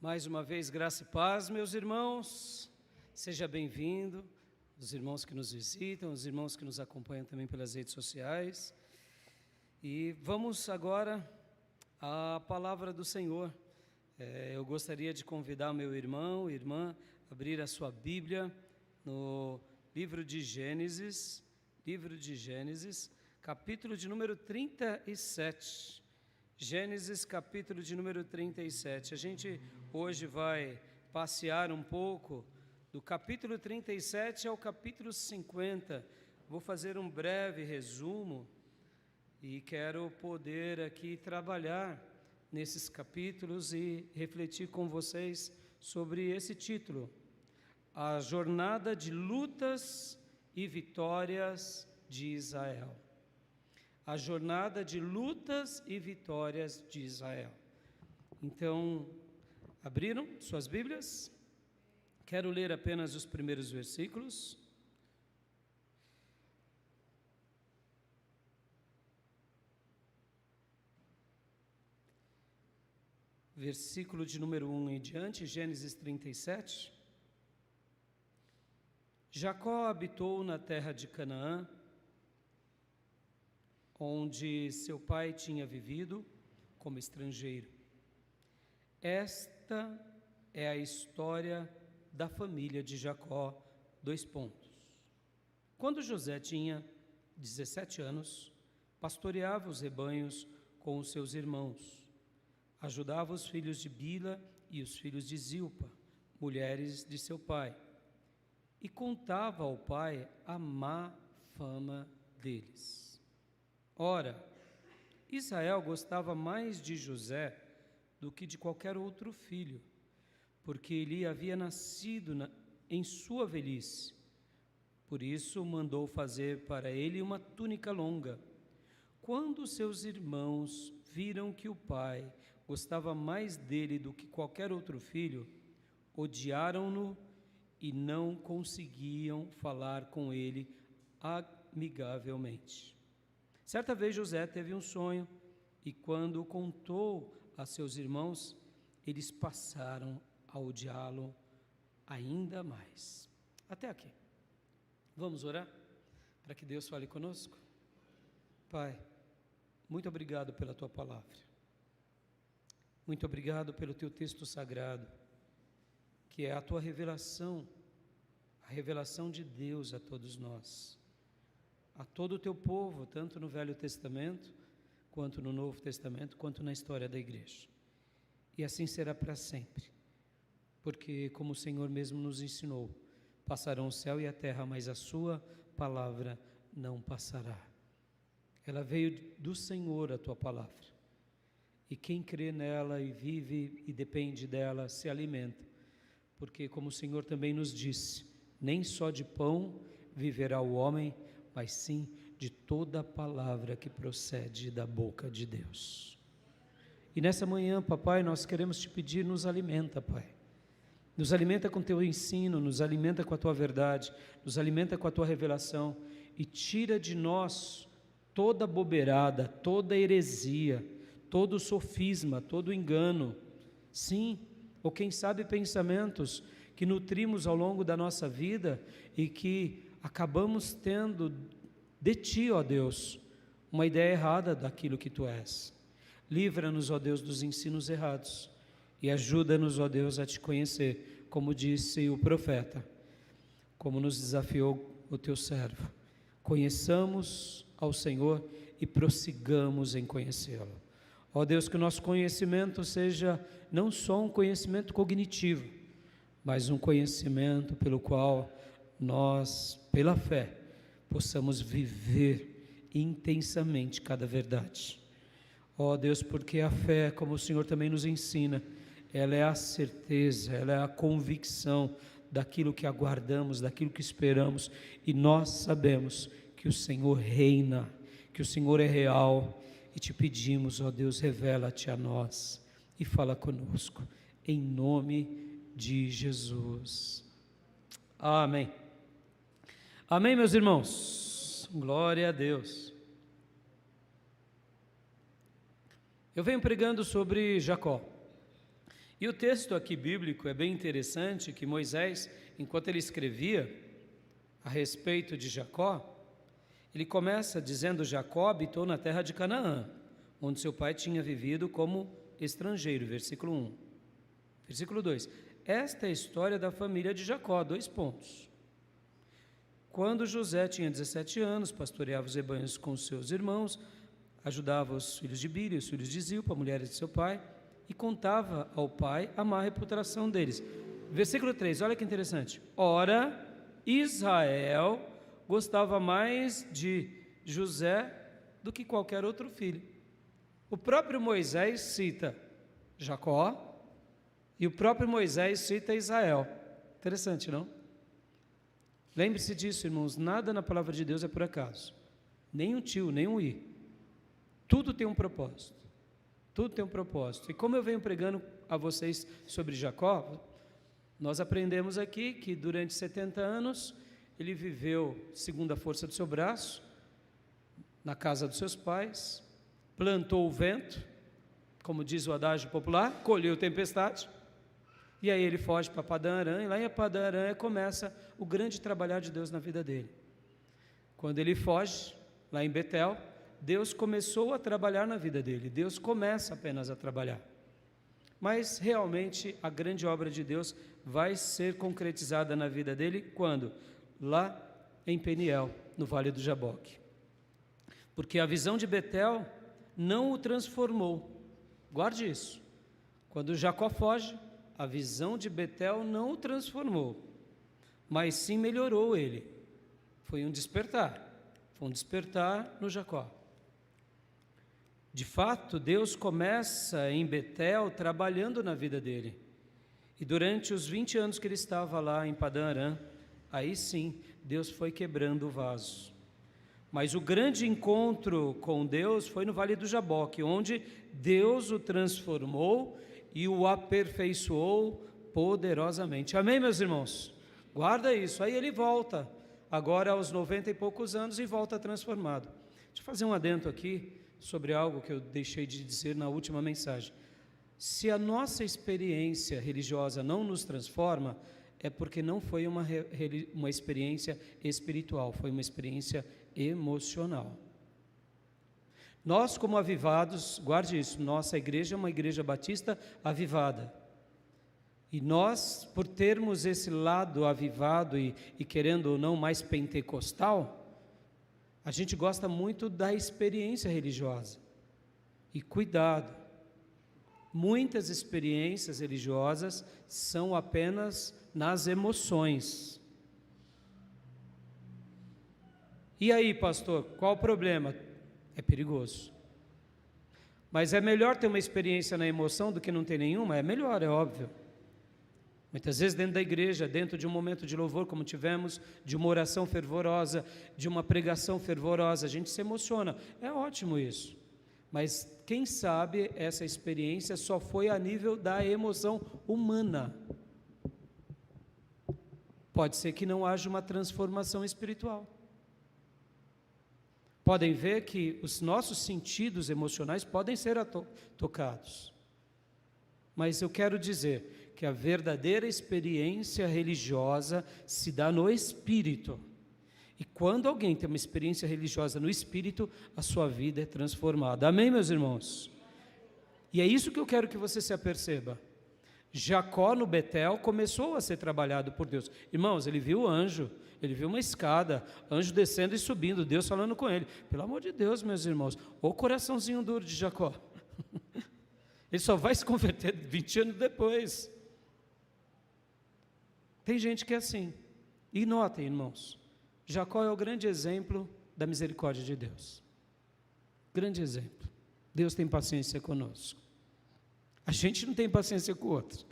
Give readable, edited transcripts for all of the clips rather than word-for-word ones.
Mais uma vez, graça e paz, meus irmãos. Seja bem-vindo, os irmãos que nos visitam, os irmãos que nos acompanham também pelas redes sociais. E vamos agora à palavra do Senhor. Eu gostaria de convidar o meu irmão e irmã a abrir a sua Bíblia no livro de Gênesis, capítulo de número 37. Gênesis, capítulo de número 37. A gente hoje vai passear um pouco do capítulo 37 ao capítulo 50. Vou fazer um breve resumo e quero poder aqui trabalhar nesses capítulos e refletir com vocês sobre esse título: A Jornada de Lutas e Vitórias de Israel. A jornada de lutas e vitórias de Israel. Então, abriram suas Bíblias? Quero ler apenas os primeiros versículos. Versículo de número 1 em diante, Gênesis 37. Jacó habitou na terra de Canaã, onde seu pai tinha vivido como estrangeiro. Esta é a história da família de Jacó. Quando José tinha 17 anos, pastoreava os rebanhos com os seus irmãos, ajudava os filhos de Bila e os filhos de Zilpa, mulheres de seu pai, e contava ao pai a má fama deles. Ora, Israel gostava mais de José do que de qualquer outro filho, porque ele havia nascido em sua velhice. Por isso mandou fazer para ele uma túnica longa. Quando seus irmãos viram que o pai gostava mais dele do que qualquer outro filho, odiaram-no e não conseguiam falar com ele amigavelmente. Certa vez José teve um sonho e quando o contou a seus irmãos, eles passaram a odiá-lo ainda mais. Até aqui. Vamos orar para que Deus fale conosco? Pai, muito obrigado pela Tua palavra. Muito obrigado pelo Teu texto sagrado, que é a Tua revelação, a revelação de Deus a todos nós, a todo o Teu povo, tanto no Velho Testamento, quanto no Novo Testamento, quanto na história da igreja. E assim será para sempre, porque como o Senhor mesmo nos ensinou, passarão o céu e a terra, mas a Sua palavra não passará. Ela veio do Senhor, a Tua palavra, e quem crê nela e vive e depende dela, se alimenta, porque como o Senhor também nos disse, nem só de pão viverá o homem, mas sim de toda a palavra que procede da boca de Deus. E nessa manhã, papai, nós queremos te pedir, nos alimenta, pai. Nos alimenta com teu ensino, nos alimenta com a tua verdade, nos alimenta com a tua revelação e tira de nós toda bobeirada, toda heresia, todo sofisma, todo engano. Sim, ou quem sabe pensamentos que nutrimos ao longo da nossa vida e que acabamos tendo de Ti, ó Deus, uma ideia errada daquilo que Tu és. Livra-nos, ó Deus, dos ensinos errados e ajuda-nos, ó Deus, a Te conhecer, como disse o profeta, como nos desafiou o Teu servo. Conheçamos ao Senhor e prossigamos em conhecê-lo. Ó Deus, que o nosso conhecimento seja não só um conhecimento cognitivo, mas um conhecimento pelo qual nós, pela fé, possamos viver intensamente cada verdade. Ó Deus, porque a fé, como o Senhor também nos ensina, ela é a certeza, ela é a convicção daquilo que aguardamos, daquilo que esperamos, e nós sabemos que o Senhor reina, que o Senhor é real, e te pedimos, ó Deus, revela-te a nós e fala conosco, em nome de Jesus. Amém. Amém, meus irmãos. Glória a Deus. Eu venho pregando sobre Jacó. E o texto aqui bíblico é bem interessante, que Moisés, enquanto ele escrevia a respeito de Jacó, ele começa dizendo: Jacó habitou na terra de Canaã, onde seu pai tinha vivido como estrangeiro, versículo 1. Versículo 2, esta é a história da família de Jacó, 2 pontos. Quando José tinha 17 anos, pastoreava os rebanhos com seus irmãos, ajudava os filhos de Bilha, os filhos de Zilpa, mulheres de seu pai, e contava ao pai a má reputação deles. Versículo 3, olha que interessante. Ora, Israel gostava mais de José do que qualquer outro filho. O próprio Moisés cita Jacó e o próprio Moisés cita Israel. Interessante, não? Lembre-se disso, irmãos, nada na palavra de Deus é por acaso. Nem um tio, nem um i. Tudo tem um propósito. Tudo tem um propósito. E como eu venho pregando a vocês sobre Jacó, nós aprendemos aqui que durante 70 anos ele viveu segundo a força do seu braço, na casa dos seus pais, plantou o vento, como diz o adágio popular, colheu tempestade, e aí ele foge para Padã Arã, e lá em Padã Arã começa o grande trabalhar de Deus na vida dele. Quando ele foge, lá em Betel, Deus começou a trabalhar na vida dele, Deus começa apenas a trabalhar. Mas realmente a grande obra de Deus vai ser concretizada na vida dele quando? Lá em Peniel, no Vale do Jaboque. Porque a visão de Betel não o transformou. Guarde isso. Quando Jacó foge, a visão de Betel não o transformou, mas sim melhorou ele. Foi um despertar no Jacó. De fato, Deus começa em Betel trabalhando na vida dele. E durante os 20 anos que ele estava lá em Padã Arã, aí sim, Deus foi quebrando o vaso. Mas o grande encontro com Deus foi no Vale do Jaboque, onde Deus o transformou e o aperfeiçoou poderosamente. Amém, meus irmãos? Guarda isso. Aí ele volta, agora aos 90 e poucos anos, e volta transformado. Deixa eu fazer um adendo aqui sobre algo que eu deixei de dizer na última mensagem. Se a nossa experiência religiosa não nos transforma, é porque não foi uma experiência espiritual, foi uma experiência emocional. Nós, como avivados, guarde isso, nossa igreja é uma igreja batista avivada. E nós, por termos esse lado avivado e querendo ou não mais pentecostal, a gente gosta muito da experiência religiosa. E cuidado, muitas experiências religiosas são apenas nas emoções. E aí, pastor, qual o problema? É perigoso. Mas é melhor ter uma experiência na emoção do que não ter nenhuma? É melhor, é óbvio. Muitas vezes dentro da igreja, dentro de um momento de louvor como tivemos, de uma oração fervorosa, de uma pregação fervorosa, a gente se emociona. É ótimo isso. Mas quem sabe essa experiência só foi a nível da emoção humana. Pode ser que não haja uma transformação espiritual. Podem ver que os nossos sentidos emocionais podem ser tocados. Mas eu quero dizer que a verdadeira experiência religiosa se dá no espírito. E quando alguém tem uma experiência religiosa no espírito, a sua vida é transformada. Amém, meus irmãos? E é isso que eu quero que você se aperceba. Jacó no Betel começou a ser trabalhado por Deus. Irmãos, ele viu o anjo, ele viu uma escada, anjo descendo e subindo, Deus falando com ele. Pelo amor de Deus, meus irmãos, o coraçãozinho duro de Jacó. Ele só vai se converter 20 anos depois. Tem gente que é assim. E notem, irmãos, Jacó é o grande exemplo da misericórdia de Deus. Grande exemplo. Deus tem paciência conosco. A gente não tem paciência com o outro,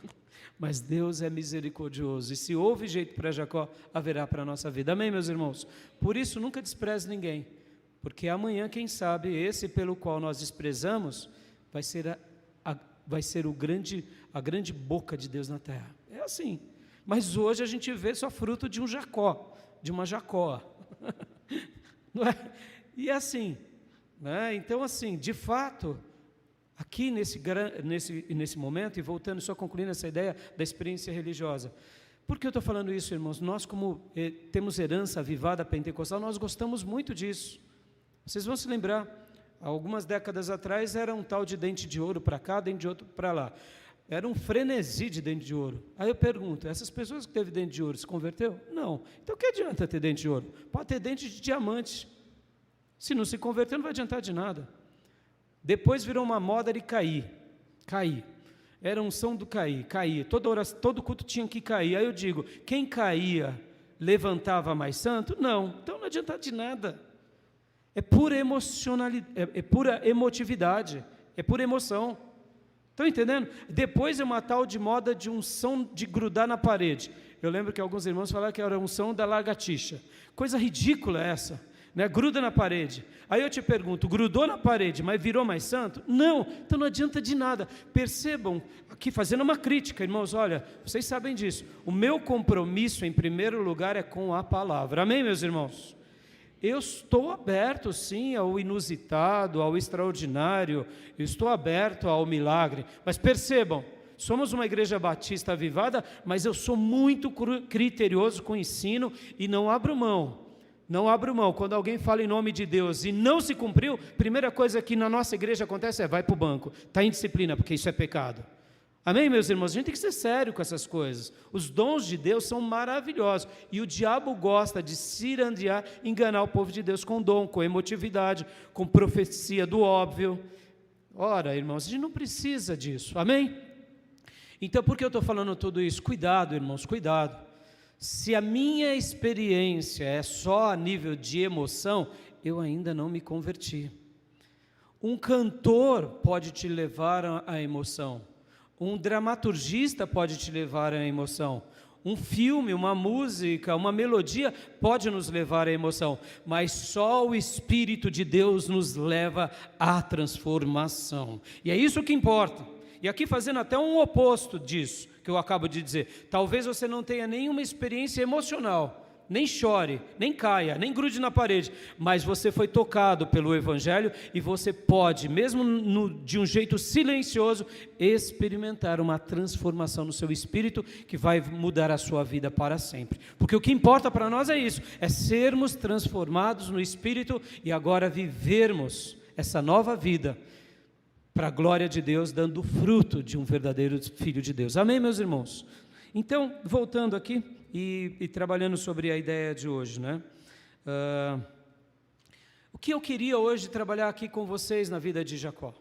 mas Deus é misericordioso, e se houve jeito para Jacó, haverá para a nossa vida. Amém, meus irmãos? Por isso, nunca despreze ninguém, porque amanhã, quem sabe, esse pelo qual nós desprezamos, vai ser a grande boca de Deus na terra. É assim, mas hoje a gente vê só fruto de um Jacó, de uma Jacó, não é? E é assim, né? Então assim, de fato, Aqui nesse momento, e voltando, só concluindo essa ideia da experiência religiosa. Por que eu estou falando isso, irmãos? Nós, como temos herança avivada pentecostal, nós gostamos muito disso. Vocês vão se lembrar, algumas décadas atrás era um tal de dente de ouro para cá, dente de ouro para lá. Era um frenesi de dente de ouro. Aí eu pergunto, essas pessoas que teve dente de ouro, se converteu? Não. Então, o que adianta ter dente de ouro? Pode ter dente de diamante. Se não se converter, não vai adiantar de nada. Depois virou uma moda de cair. Era unção do cair. Todo culto tinha que cair. Aí eu digo, quem caía levantava mais santo? Não. Então não adianta de nada. É pura emocionalidade, é pura emotividade, é pura emoção. Estão entendendo? Depois é uma tal de moda de unção de grudar na parede. Eu lembro que alguns irmãos falaram que era a unção da lagartixa. Coisa ridícula essa. Né? Gruda na parede. Aí eu te pergunto, grudou na parede, mas virou mais santo? Não, então não adianta de nada. Percebam, aqui fazendo uma crítica, irmãos, olha, vocês sabem disso, o meu compromisso em primeiro lugar é com a palavra, amém, meus irmãos? Eu estou aberto sim ao inusitado, ao extraordinário, eu estou aberto ao milagre, mas percebam, somos uma igreja batista avivada, mas eu sou muito criterioso com o ensino e não abro mão. Não abro mão. Quando alguém fala em nome de Deus e não se cumpriu, primeira coisa que na nossa igreja acontece é vai para o banco, está em disciplina, porque isso é pecado. Amém, meus irmãos? A gente tem que ser sério com essas coisas. Os dons de Deus são maravilhosos e o diabo gosta de cirandear, enganar o povo de Deus com dom, com emotividade, com profecia do óbvio. Ora, irmãos, a gente não precisa disso, amém? Então, por que eu estou falando tudo isso? Cuidado, irmãos, cuidado. Se a minha experiência é só a nível de emoção, eu ainda não me converti. Um cantor pode te levar à emoção. Um dramaturgista pode te levar à emoção. Um filme, uma música, uma melodia pode nos levar à emoção. Mas só o Espírito de Deus nos leva à transformação. E é isso que importa. E aqui fazendo até um oposto disso que eu acabo de dizer. Talvez você não tenha nenhuma experiência emocional, nem chore, nem caia, nem grude na parede, mas você foi tocado pelo Evangelho e você pode, mesmo de um jeito silencioso, experimentar uma transformação no seu espírito que vai mudar a sua vida para sempre. Porque o que importa para nós é isso, é sermos transformados no espírito e agora vivermos essa nova vida para a glória de Deus, dando fruto de um verdadeiro filho de Deus. Amém, meus irmãos? Então, voltando aqui e trabalhando sobre a ideia de hoje, né? O que eu queria hoje trabalhar aqui com vocês na vida de Jacó?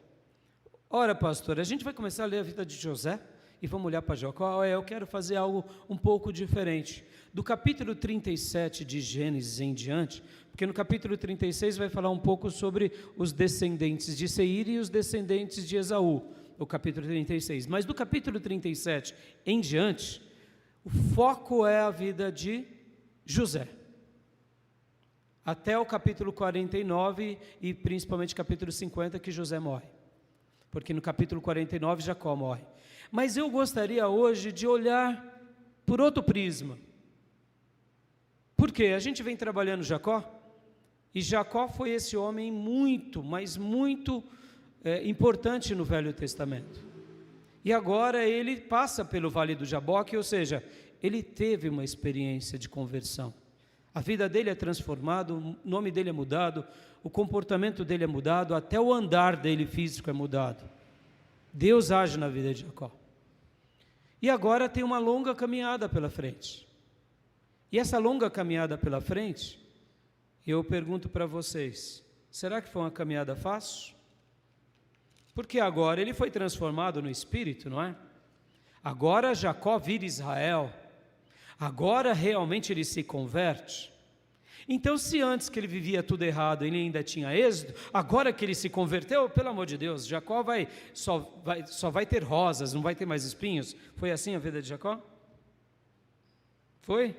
Ora, pastor, a gente vai começar a ler a vida de José e vamos olhar para Jacó. Eu quero fazer algo um pouco diferente. Do capítulo 37 de Gênesis em diante, porque no capítulo 36 vai falar um pouco sobre os descendentes de Seir e os descendentes de Esaú, o capítulo 36. Mas do capítulo 37 em diante, o foco é a vida de José. Até o capítulo 49 e principalmente capítulo 50 que José morre. Porque no capítulo 49 Jacó morre. Mas eu gostaria hoje de olhar por outro prisma. Por quê? A gente vem trabalhando Jacó, e Jacó foi esse homem muito, mas muito importante no Velho Testamento. E agora ele passa pelo Vale do Jaboque, ou seja, ele teve uma experiência de conversão. A vida dele é transformada, o nome dele é mudado, o comportamento dele é mudado, até o andar dele físico é mudado. Deus age na vida de Jacó. E agora tem uma longa caminhada pela frente. E essa longa caminhada pela frente, eu pergunto para vocês, será que foi uma caminhada fácil? Porque agora ele foi transformado no espírito, não é? Agora Jacó vira Israel. Agora realmente ele se converte. Então, se antes que ele vivia tudo errado, ele ainda tinha êxodo, agora que ele se converteu, pelo amor de Deus, Jacó só vai ter rosas, não vai ter mais espinhos. Foi assim a vida de Jacó? Foi?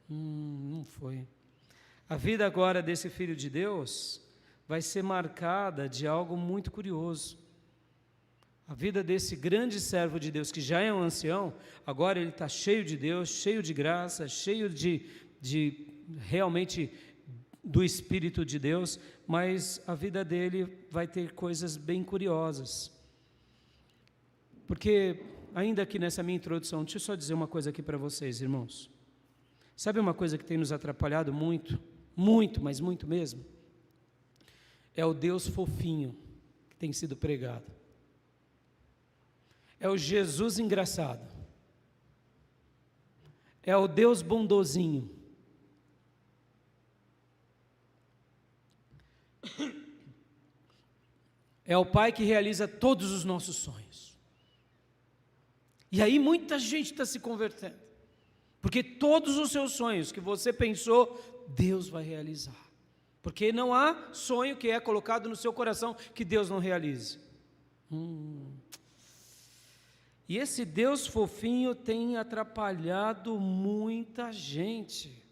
Não foi. A vida agora desse filho de Deus vai ser marcada de algo muito curioso. A vida desse grande servo de Deus, que já é um ancião, agora ele está cheio de Deus, cheio de graça, cheio de realmente do Espírito de Deus, mas a vida dele vai ter coisas bem curiosas. Porque, ainda aqui nessa minha introdução, deixa eu só dizer uma coisa aqui para vocês, irmãos. Sabe uma coisa que tem nos atrapalhado muito, muito, mas muito mesmo? É o Deus fofinho que tem sido pregado. É o Jesus engraçado. É o Deus bondosinho. É o Pai que realiza todos os nossos sonhos. E aí muita gente está se convertendo. Porque todos os seus sonhos que você pensou, Deus vai realizar. Porque não há sonho que é colocado no seu coração que Deus não realize. E esse Deus fofinho tem atrapalhado muita gente.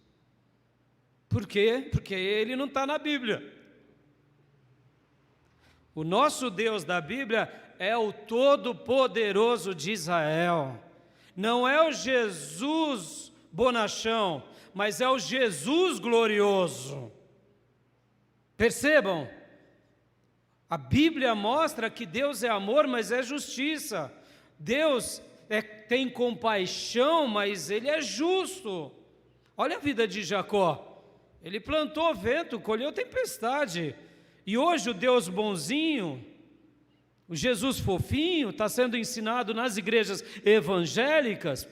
Por quê? Porque ele não está na Bíblia. O nosso Deus da Bíblia é o Todo-Poderoso de Israel. Não é o Jesus bonachão, mas é o Jesus glorioso. Percebam? A Bíblia mostra que Deus é amor, mas é justiça. Deus tem compaixão, mas Ele é justo. Olha a vida de Jacó. Ele plantou vento, colheu tempestade. E hoje o Deus bonzinho, o Jesus fofinho, está sendo ensinado nas igrejas evangélicas.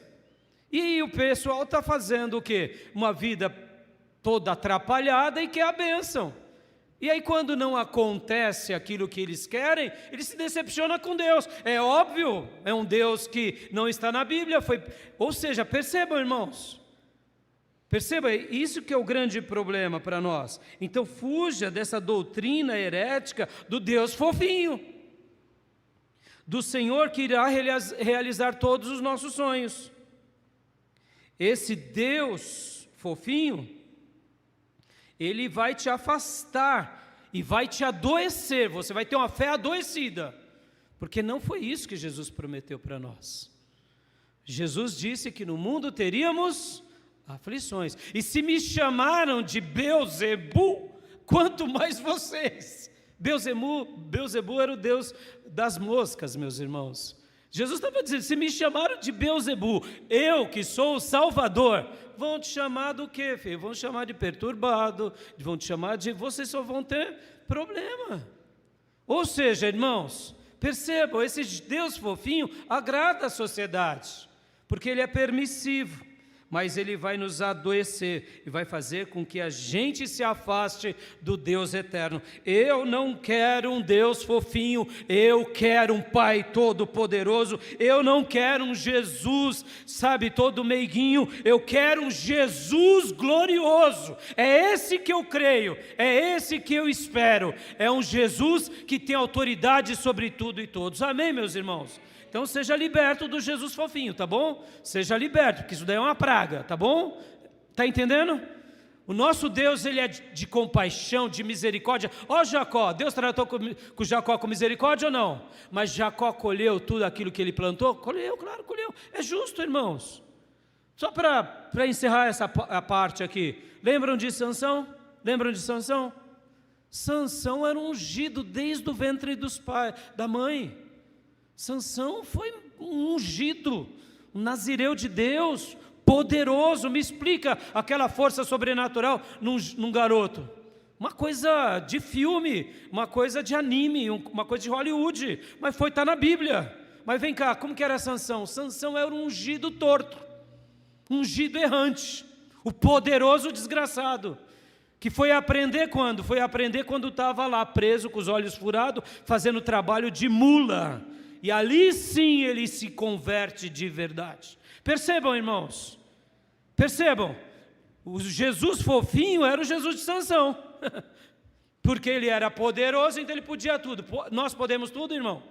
E o pessoal está fazendo o quê? Uma vida toda atrapalhada e quer a bênção. E aí quando não acontece aquilo que eles querem, eles se decepcionam com Deus. É óbvio, é um Deus que não está na Bíblia. Ou seja, percebam, irmãos. Perceba, isso que é o grande problema para nós. Então fuja dessa doutrina herética do Deus fofinho. Do Senhor que irá realizar todos os nossos sonhos. Esse Deus fofinho, ele vai te afastar e vai te adoecer. Você vai ter uma fé adoecida, porque não foi isso que Jesus prometeu para nós. Jesus disse que no mundo teríamos aflições. E se me chamaram de Beelzebu, quanto mais vocês. Beelzebu era o Deus das moscas, meus irmãos. Jesus estava dizendo, se me chamaram de Beelzebu, eu que sou o Salvador, vão te chamar do quê, filho? Vão te chamar de perturbado, vão te chamar de... Vocês só vão ter problema. Ou seja, irmãos, percebam, esse Deus fofinho agrada a sociedade, porque Ele é permissivo. Mas Ele vai nos adoecer e vai fazer com que a gente se afaste do Deus eterno. Eu não quero um Deus fofinho, eu quero um Pai todo-poderoso, eu não quero um Jesus, sabe, todo meiguinho, eu quero um Jesus glorioso. É esse que eu creio, é esse que eu espero, é um Jesus que tem autoridade sobre tudo e todos. Amém, meus irmãos? Então seja liberto do Jesus fofinho, tá bom? Seja liberto, porque isso daí é uma praga, tá bom? Tá entendendo? O nosso Deus, Ele é de compaixão, de misericórdia. Ó Jacó, Deus tratou com Jacó com misericórdia ou não? Mas Jacó colheu tudo aquilo que ele plantou? Colheu, claro, colheu. É justo, irmãos. Só para encerrar essa parte aqui. Lembram de Sansão? Lembram de Sansão? Sansão era ungido desde o ventre da mãe. Sansão foi um ungido, um nazireu de Deus, poderoso. Me explica aquela força sobrenatural num garoto. Uma coisa de filme, uma coisa de anime, uma coisa de Hollywood, mas está na Bíblia. Mas vem cá, como que era Sansão? Sansão era um ungido torto, ungido errante, o poderoso desgraçado, que foi aprender quando? Foi aprender quando estava lá preso, com os olhos furados, fazendo trabalho de mula. E ali sim ele se converte de verdade. Percebam, irmãos, percebam, o Jesus fofinho era o Jesus de Sansão, porque ele era poderoso, então ele podia tudo. Nós podemos tudo, irmão?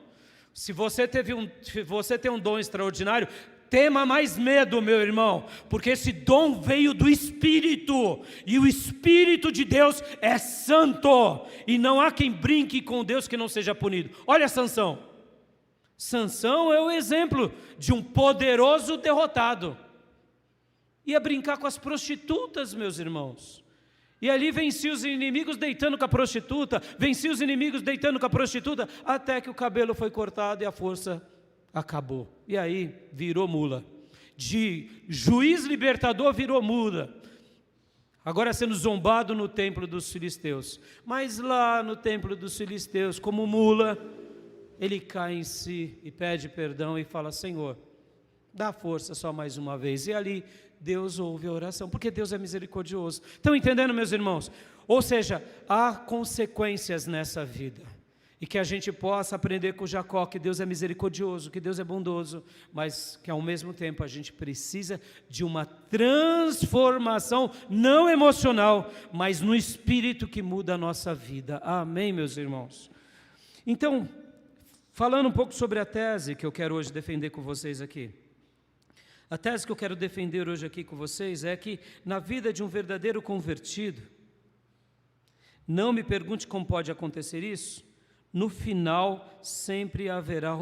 Se você tem um dom extraordinário, tema mais medo, meu irmão, porque esse dom veio do Espírito, e o Espírito de Deus é santo, e não há quem brinque com Deus que não seja punido. Olha Sansão. Sansão é o exemplo de um poderoso derrotado. Ia brincar com as prostitutas, meus irmãos. E ali vencia os inimigos deitando com a prostituta, vencia os inimigos deitando com a prostituta, até que o cabelo foi cortado e a força acabou. E aí virou mula. De juiz libertador virou mula. Agora sendo zombado no templo dos filisteus. Mas lá no templo dos filisteus, como mula, ele cai em si e pede perdão e fala: Senhor, dá força só mais uma vez. E ali Deus ouve a oração, porque Deus é misericordioso. Estão entendendo, meus irmãos? Ou seja, há consequências nessa vida. E que a gente possa aprender com Jacó que Deus é misericordioso, que Deus é bondoso, mas que ao mesmo tempo a gente precisa de uma transformação, não emocional, mas no espírito que muda a nossa vida. Amém, meus irmãos? Então, falando um pouco sobre a tese que eu quero hoje defender com vocês aqui. A tese que eu quero defender hoje aqui com vocês é que na vida de um verdadeiro convertido, não me pergunte como pode acontecer isso, no final sempre haverá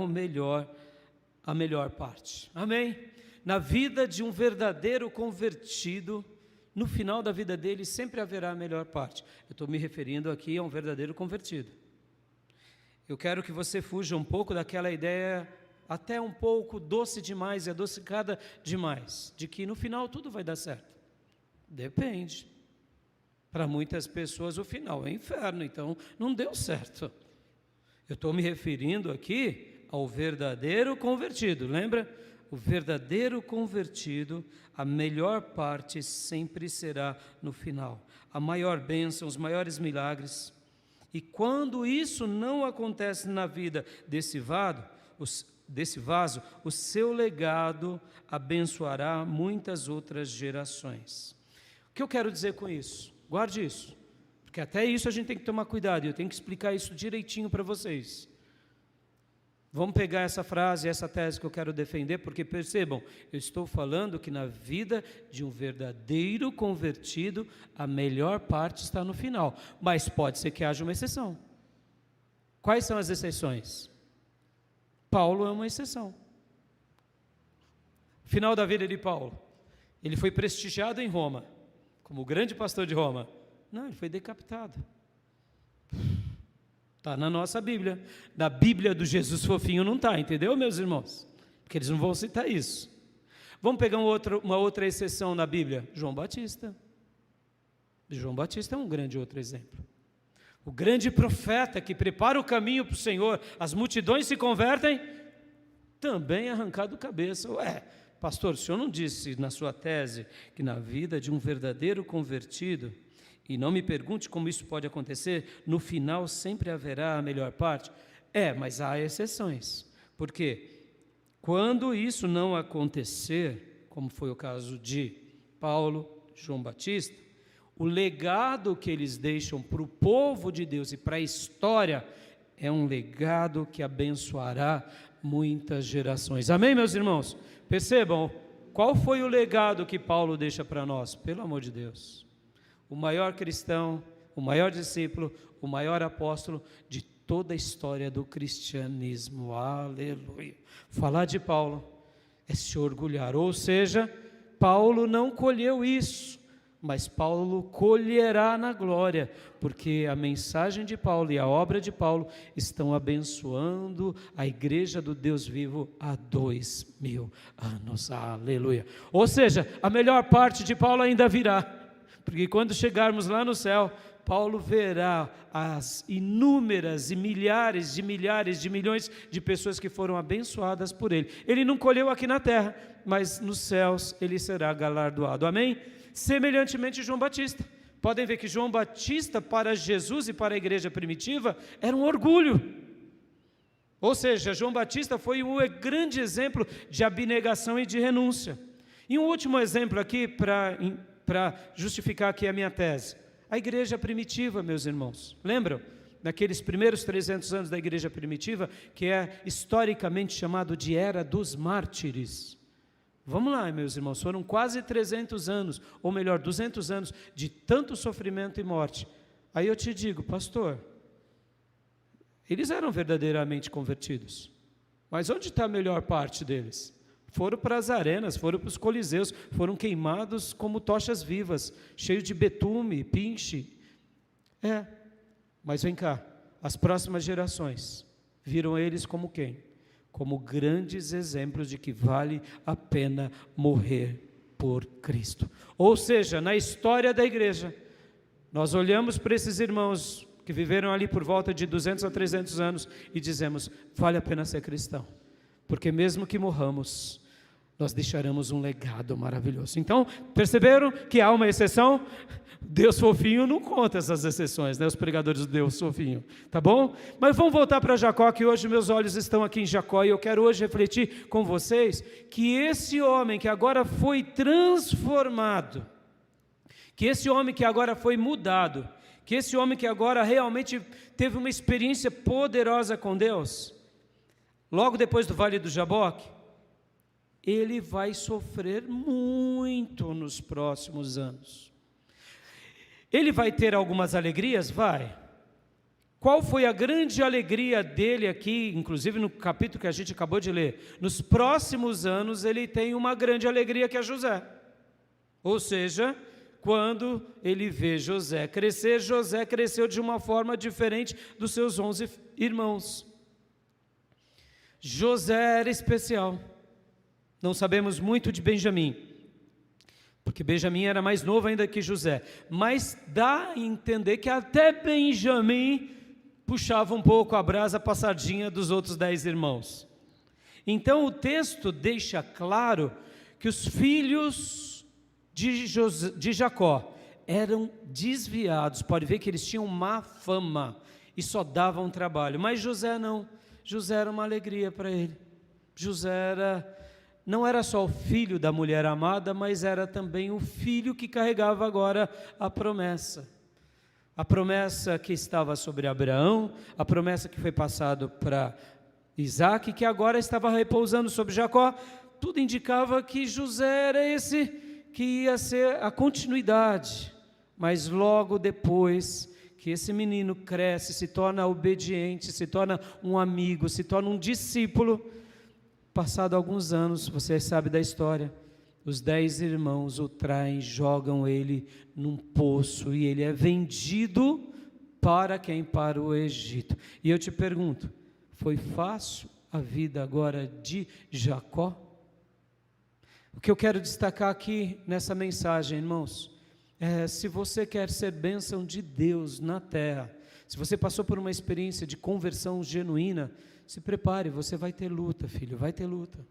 a melhor parte. Amém? Na vida de um verdadeiro convertido, no final da vida dele sempre haverá a melhor parte. Eu estou me referindo aqui a um verdadeiro convertido. Eu quero que você fuja um pouco daquela ideia até um pouco doce demais e adocicada demais, de que no final tudo vai dar certo. Depende. Para muitas pessoas o final é inferno, então não deu certo. Eu estou me referindo aqui ao verdadeiro convertido, lembra? O verdadeiro convertido, a melhor parte sempre será no final. A maior bênção, os maiores milagres. E quando isso não acontece na vida desse vaso, o seu legado abençoará muitas outras gerações. O que eu quero dizer com isso? Guarde isso. Porque até isso a gente tem que tomar cuidado, e eu tenho que explicar isso direitinho para vocês. Vamos pegar essa frase, essa tese que eu quero defender, porque percebam, eu estou falando que na vida de um verdadeiro convertido, a melhor parte está no final, mas pode ser que haja uma exceção. Quais são as exceções? Paulo é uma exceção. Final da vida de Paulo, ele foi prestigiado em Roma, como o grande pastor de Roma. Não, ele foi decapitado. Está na nossa Bíblia. Na Bíblia do Jesus fofinho não está, entendeu, meus irmãos? Porque eles não vão citar isso. Vamos pegar uma outra exceção na Bíblia. João Batista. João Batista é um grande outro exemplo. O grande profeta que prepara o caminho para o Senhor, as multidões se convertem, também é arrancado cabeça. Ué, pastor, o senhor não disse na sua tese que na vida de um verdadeiro convertido, e não me pergunte como isso pode acontecer, no final sempre haverá a melhor parte? Mas há exceções. Por quê? Quando isso não acontecer, como foi o caso de Paulo, João Batista, o legado que eles deixam para o povo de Deus e para a história é um legado que abençoará muitas gerações. Amém, meus irmãos? Percebam, qual foi o legado que Paulo deixa para nós? Pelo amor de Deus. O maior cristão, o maior discípulo, o maior apóstolo de toda a história do cristianismo. Aleluia. Falar de Paulo é se orgulhar, ou seja, Paulo não colheu isso, mas Paulo colherá na glória, porque a mensagem de Paulo e a obra de Paulo estão abençoando a igreja do Deus vivo há 2000 anos. Aleluia. Ou seja, a melhor parte de Paulo ainda virá. Porque quando chegarmos lá no céu, Paulo verá as inúmeras e milhares de milhões de pessoas que foram abençoadas por ele. Ele não colheu aqui na terra, mas nos céus ele será galardoado. Amém? Semelhantemente João Batista. Podem ver que João Batista para Jesus e para a igreja primitiva era um orgulho. Ou seja, João Batista foi um grande exemplo de abnegação e de renúncia. E um último exemplo aqui para justificar aqui a minha tese. A igreja primitiva, meus irmãos, lembram? Naqueles primeiros 300 anos da igreja primitiva, que é historicamente chamado de Era dos Mártires. Vamos lá, meus irmãos, foram quase 300 anos, ou melhor, 200 anos de tanto sofrimento e morte. Aí eu te digo, pastor, eles eram verdadeiramente convertidos, mas onde está a melhor parte deles? Foram para as arenas, foram para os coliseus, foram queimados como tochas vivas, cheios de betume, pinche. Mas vem cá, as próximas gerações viram eles como quem? Como grandes exemplos de que vale a pena morrer por Cristo. Ou seja, na história da igreja, nós olhamos para esses irmãos que viveram ali por volta de 200 a 300 anos e dizemos, vale a pena ser cristão, porque mesmo que morramos, nós deixaremos um legado maravilhoso. Então, perceberam que há uma exceção? Deus fofinho não conta essas exceções, né? Os pregadores do Deus fofinho, tá bom? Mas vamos voltar para Jacó, que hoje meus olhos estão aqui em Jacó, e eu quero hoje refletir com vocês que esse homem que agora foi transformado, que esse homem que agora foi mudado, que esse homem que agora realmente teve uma experiência poderosa com Deus, logo depois do Vale do Jaboque, ele vai sofrer muito nos próximos anos. Ele vai ter algumas alegrias? Vai. Qual foi a grande alegria dele aqui, inclusive no capítulo que a gente acabou de ler? Nos próximos anos ele tem uma grande alegria, que é José. Ou seja, quando ele vê José cresceu de uma forma diferente dos seus 11 irmãos. José era especial. Não sabemos muito de Benjamim, porque Benjamim era mais novo ainda que José, mas dá a entender que até Benjamim puxava um pouco a brasa passadinha dos outros 10 irmãos. Então o texto deixa claro que os filhos de Jacó eram desviados, pode ver que eles tinham má fama e só davam trabalho, mas José não. José era uma alegria para ele. José não era só o filho da mulher amada, mas era também o filho que carregava agora a promessa. A promessa que estava sobre Abraão, a promessa que foi passada para Isaac, que agora estava repousando sobre Jacó. Tudo indicava que José era esse que ia ser a continuidade. Mas logo depois que esse menino cresce, se torna obediente, se torna um amigo, se torna um discípulo, passado alguns anos, você sabe da história, os 10 irmãos o traem, jogam ele num poço e ele é vendido para quem? Para o Egito. E eu te pergunto, foi fácil a vida agora de Jacó? O que eu quero destacar aqui nessa mensagem, irmãos, se você quer ser bênção de Deus na terra, se você passou por uma experiência de conversão genuína, se prepare, você vai ter luta, filho, vai ter luta.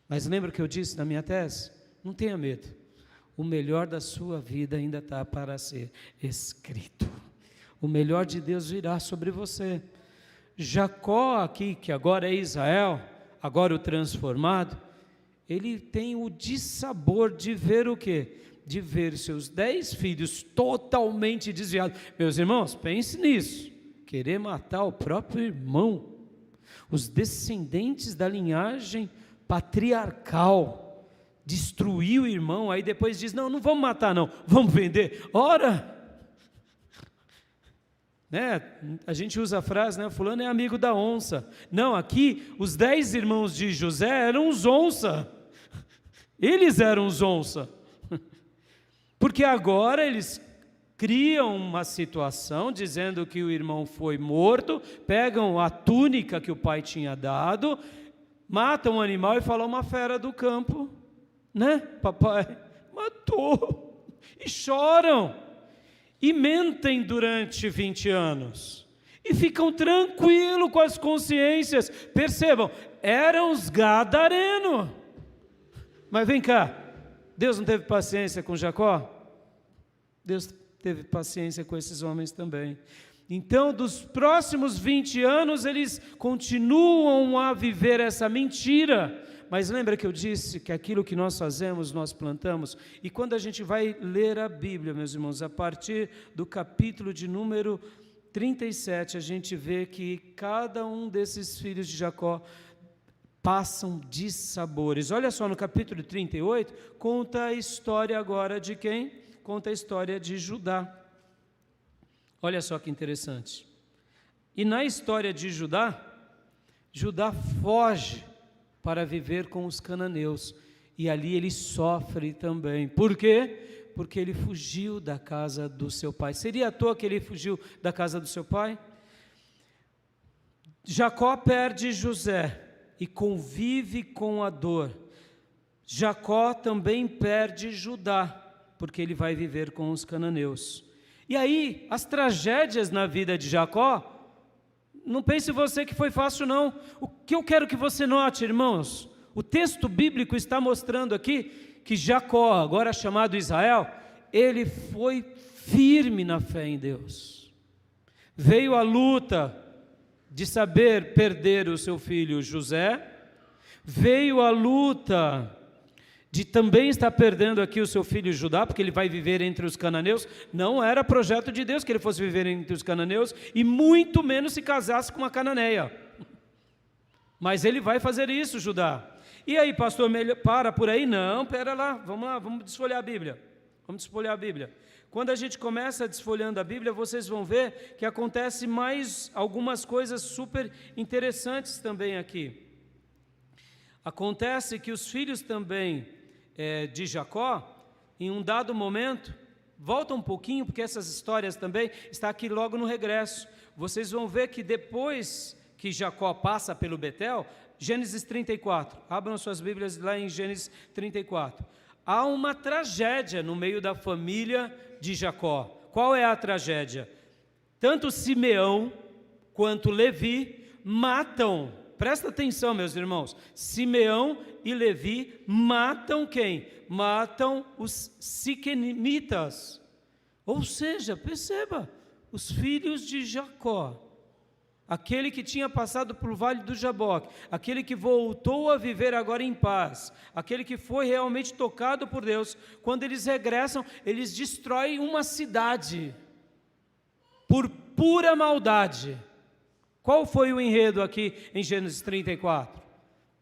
Mas lembra o que eu disse na minha tese? Não tenha medo. O melhor da sua vida ainda está para ser escrito. O melhor de Deus virá sobre você. Jacó aqui, que agora é Israel, agora o transformado, ele tem o dissabor de ver o quê? De ver seus 10 filhos totalmente desviados. Meus irmãos, pense nisso. Querer matar o próprio irmão. Os descendentes da linhagem patriarcal, destruiu o irmão, aí depois diz, não vamos matar não, vamos vender, ora, né? A gente usa a frase, né? Fulano é amigo da onça. Não, aqui os 10 irmãos de José eram os onça, eles eram os onça, porque agora eles criam uma situação dizendo que o irmão foi morto, pegam a túnica que o pai tinha dado, matam o animal e falam, uma fera do campo, né, papai, matou, e choram, e mentem durante 20 anos, e ficam tranquilos com as consciências. Percebam, eram os gadarenos. Mas vem cá, Deus não teve paciência com Jacó? Deus teve paciência com esses homens também. Então, dos próximos 20 anos, eles continuam a viver essa mentira. Mas lembra que eu disse que aquilo que nós fazemos, nós plantamos? E quando a gente vai ler a Bíblia, meus irmãos, a partir do capítulo de número 37, a gente vê que cada um desses filhos de Jacó passam dissabores. Olha só, no capítulo 38, conta a história agora de quem? Conta a história de Judá. Olha só que interessante. E na história de Judá, Judá foge para viver com os cananeus. E ali ele sofre também. Por quê? Porque ele fugiu da casa do seu pai. Seria à toa que ele fugiu da casa do seu pai? Jacó perde José e convive com a dor. Jacó também perde Judá, porque ele vai viver com os cananeus. E aí, as tragédias na vida de Jacó, não pense você que foi fácil não. O que eu quero que você note, irmãos, o texto bíblico está mostrando aqui que Jacó, agora chamado Israel, ele foi firme na fé em Deus. Veio a luta de saber perder o seu filho José, veio a luta de também estar perdendo aqui o seu filho Judá, porque ele vai viver entre os cananeus. Não era projeto de Deus que ele fosse viver entre os cananeus, e muito menos se casasse com uma cananeia. Mas ele vai fazer isso, Judá. E aí, pastor, para por aí? Não, pera lá, vamos desfolhar a Bíblia. Vamos desfolhar a Bíblia. Quando a gente começa desfolhando a Bíblia, vocês vão ver que acontece mais algumas coisas super interessantes também aqui. Acontece que os filhos também de Jacó, em um dado momento, volta um pouquinho, porque essas histórias também estão aqui logo no regresso. Vocês vão ver que depois que Jacó passa pelo Betel, Gênesis 34, abram suas Bíblias lá em Gênesis 34. Há uma tragédia no meio da família de Jacó. Qual é a tragédia? Tanto Simeão quanto Levi matam, presta atenção, meus irmãos, Simeão e Levi matam quem? Matam os siquemitas, ou seja, perceba, os filhos de Jacó, aquele que tinha passado pelo vale do Jaboque, aquele que voltou a viver agora em paz, aquele que foi realmente tocado por Deus, quando eles regressam, eles destroem uma cidade, por pura maldade. Qual foi o enredo aqui em Gênesis 34?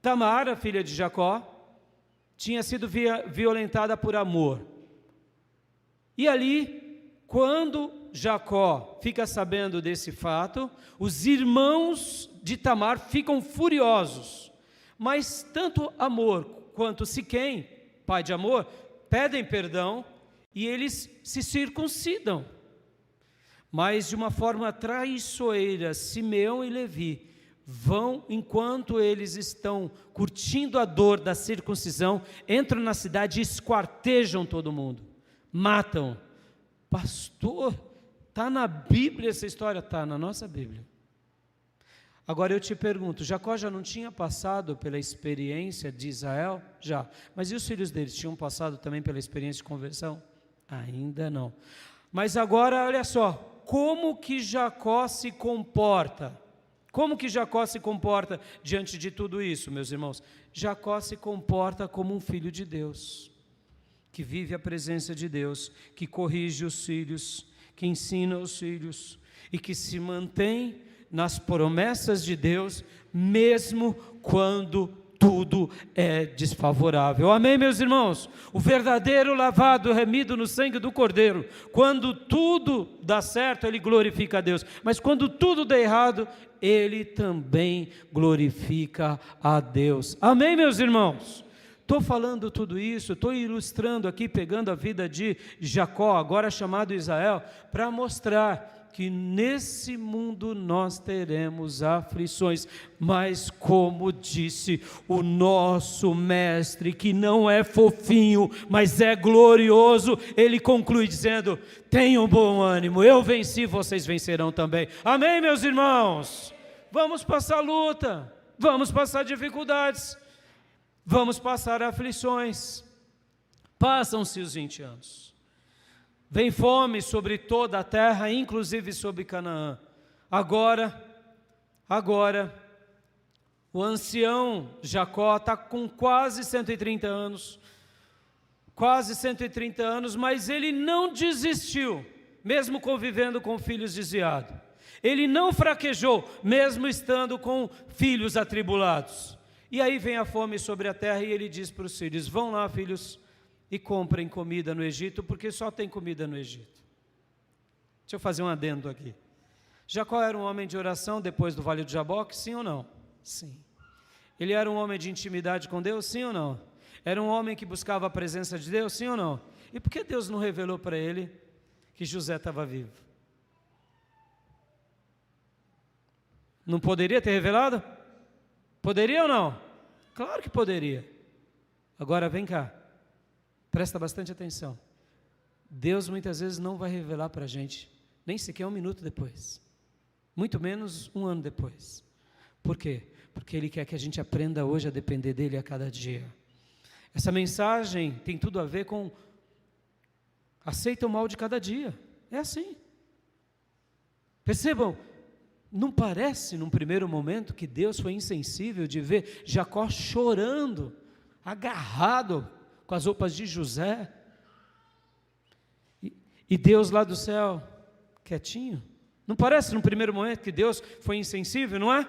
Tamar, a filha de Jacó, tinha sido violentada por Amor. E ali, quando Jacó fica sabendo desse fato, os irmãos de Tamar ficam furiosos. Mas tanto Amor quanto Siquém, pai de Amor, pedem perdão e eles se circuncidam. Mas de uma forma traiçoeira, Simeão e Levi vão, enquanto eles estão curtindo a dor da circuncisão, entram na cidade e esquartejam todo mundo, matam. Pastor, está na Bíblia essa história? Está na nossa Bíblia. Agora eu te pergunto, Jacó já não tinha passado pela experiência de Israel? Já. Mas e os filhos deles tinham passado também pela experiência de conversão? Ainda não. Mas agora, olha só, como que Jacó se comporta? Como que Jacó se comporta diante de tudo isso, meus irmãos? Jacó se comporta como um filho de Deus, que vive a presença de Deus, que corrige os filhos, que ensina os filhos e que se mantém nas promessas de Deus, mesmo quando tudo é desfavorável. Amém, meus irmãos? O verdadeiro lavado, remido no sangue do Cordeiro, quando tudo dá certo, ele glorifica a Deus, mas quando tudo dá errado, ele também glorifica a Deus. Amém, meus irmãos? Estou falando tudo isso, estou ilustrando aqui, pegando a vida de Jacó, agora chamado Israel, para mostrar que nesse mundo nós teremos aflições, mas como disse o nosso mestre, que não é fofinho, mas é glorioso, ele conclui dizendo: tenham bom ânimo, eu venci, vocês vencerão também. Amém, meus irmãos? Vamos passar luta, vamos passar dificuldades, vamos passar aflições. Passam-se os 20 anos. Vem fome sobre toda a terra, inclusive sobre Canaã. Agora, o ancião Jacó está com quase 130 anos, mas ele não desistiu, mesmo convivendo com filhos desviados. Ele não fraquejou, mesmo estando com filhos atribulados. E aí vem a fome sobre a terra e ele diz para os filhos: vão lá, filhos, e comprem comida no Egito, porque só tem comida no Egito. Deixa eu fazer um adendo aqui. Jacó era um homem de oração depois do vale do Jaboque, sim ou não? Sim. Ele era um homem de intimidade com Deus, sim ou não? Era um homem que buscava a presença de Deus, sim ou não? E por que Deus não revelou para ele que José estava vivo? Não poderia ter revelado? Poderia ou não? Claro que poderia. Agora vem cá, presta bastante atenção. Deus muitas vezes não vai revelar para a gente, nem sequer um minuto depois, muito menos um ano depois. Por quê? Porque Ele quer que a gente aprenda hoje a depender dEle a cada dia. Essa mensagem tem tudo a ver com aceita o mal de cada dia, é assim. Percebam, não parece num primeiro momento que Deus foi insensível de ver Jacó chorando, agarrado com as roupas de José, e Deus lá do céu, quietinho? Não parece num primeiro momento que Deus foi insensível, não é?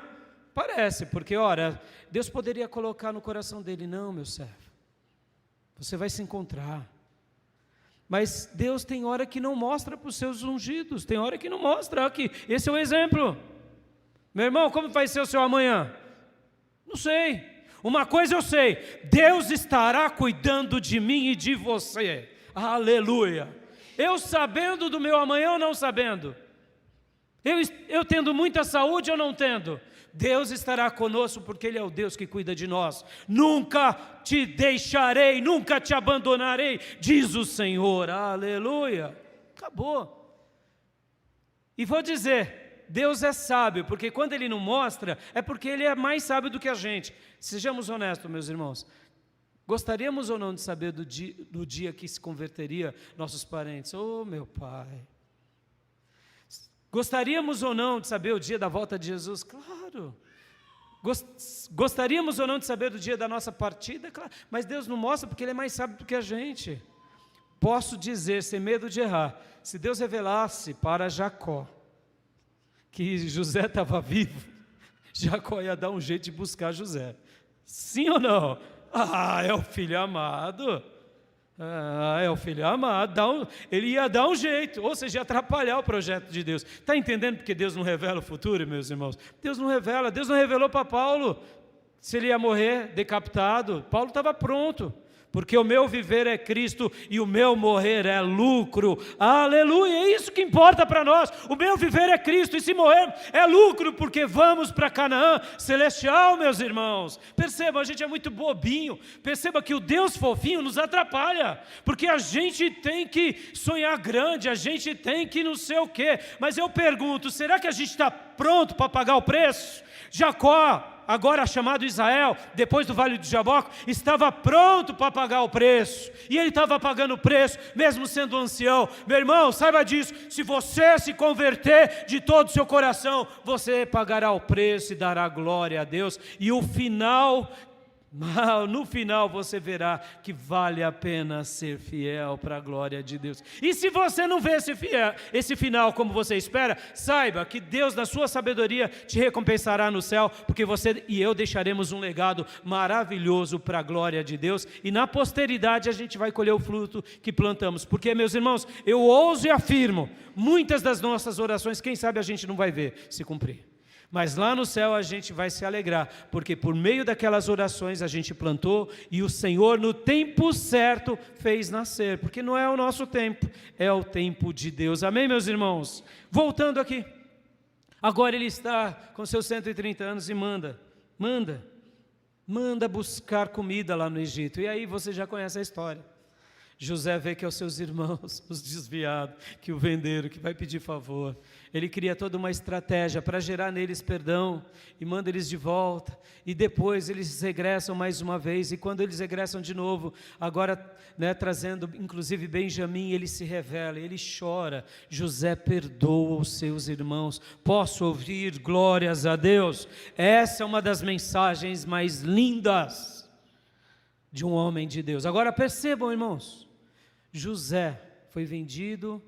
Parece, porque ora, Deus poderia colocar no coração dele, não, meu servo, você vai se encontrar. Mas Deus tem hora que não mostra para os seus ungidos, tem hora que não mostra. Aqui, esse é o exemplo. Meu irmão, como vai ser o seu amanhã? Não sei. Uma coisa eu sei, Deus estará cuidando de mim e de você. Aleluia. Eu sabendo do meu amanhã ou não sabendo? Eu tendo muita saúde ou não tendo? Deus estará conosco porque Ele é o Deus que cuida de nós. Nunca te deixarei, nunca te abandonarei, diz o Senhor. Aleluia. Acabou. E vou dizer, Deus é sábio, porque quando Ele não mostra, é porque Ele é mais sábio do que a gente. Sejamos honestos, meus irmãos. Gostaríamos ou não de saber do dia que se converteria nossos parentes? Oh, meu Pai. Gostaríamos ou não de saber o dia da volta de Jesus? Claro. Gostaríamos ou não de saber do dia da nossa partida? Claro. Mas Deus não mostra porque Ele é mais sábio do que a gente. Posso dizer, sem medo de errar, se Deus revelasse para Jacó que José estava vivo, Jacó ia dar um jeito de buscar José. Sim ou não? Ah, é o filho amado. Ah, é o filho amado. Ele ia dar um jeito, ou seja, atrapalhar o projeto de Deus. Está entendendo porque Deus não revela o futuro, meus irmãos? Deus não revela. Deus não revelou para Paulo se ele ia morrer decapitado. Paulo estava pronto. Porque o meu viver é Cristo e o meu morrer é lucro. Aleluia, é isso que importa para nós. O meu viver é Cristo e se morrer é lucro, porque vamos para Canaã celestial, meus irmãos. Perceba, a gente é muito bobinho. Perceba que o Deus fofinho nos atrapalha, porque a gente tem que sonhar grande, a gente tem que não sei o quê. Mas eu pergunto, será que a gente está pronto para pagar o preço? Jacó, agora chamado Israel, depois do Vale do Jaboque, estava pronto para pagar o preço, e ele estava pagando o preço, mesmo sendo ancião. Meu irmão, saiba disso, se você se converter de todo o seu coração, você pagará o preço e dará glória a Deus, e no final você verá que vale a pena ser fiel para a glória de Deus. E se você não vê esse final como você espera, saiba que Deus, na sua sabedoria, te recompensará no céu, porque você e eu deixaremos um legado maravilhoso para a glória de Deus, e na posteridade a gente vai colher o fruto que plantamos. Porque, meus irmãos, eu ouso e afirmo, muitas das nossas orações, quem sabe a gente não vai ver se cumprir. Mas lá no céu a gente vai se alegrar, porque por meio daquelas orações a gente plantou e o Senhor no tempo certo fez nascer, porque não é o nosso tempo, é o tempo de Deus. Amém, meus irmãos? Voltando aqui, agora ele está com seus 130 anos e manda buscar comida lá no Egito, e aí você já conhece a história. José vê que é os seus irmãos, os desviados, que o venderam, que vai pedir favor. Ele cria toda uma estratégia para gerar neles perdão e manda eles de volta. E depois eles regressam mais uma vez. E quando eles regressam de novo, agora trazendo inclusive Benjamim, ele se revela, ele chora. José perdoa os seus irmãos. Posso ouvir glórias a Deus? Essa é uma das mensagens mais lindas de um homem de Deus. Agora percebam, irmãos, José foi vendido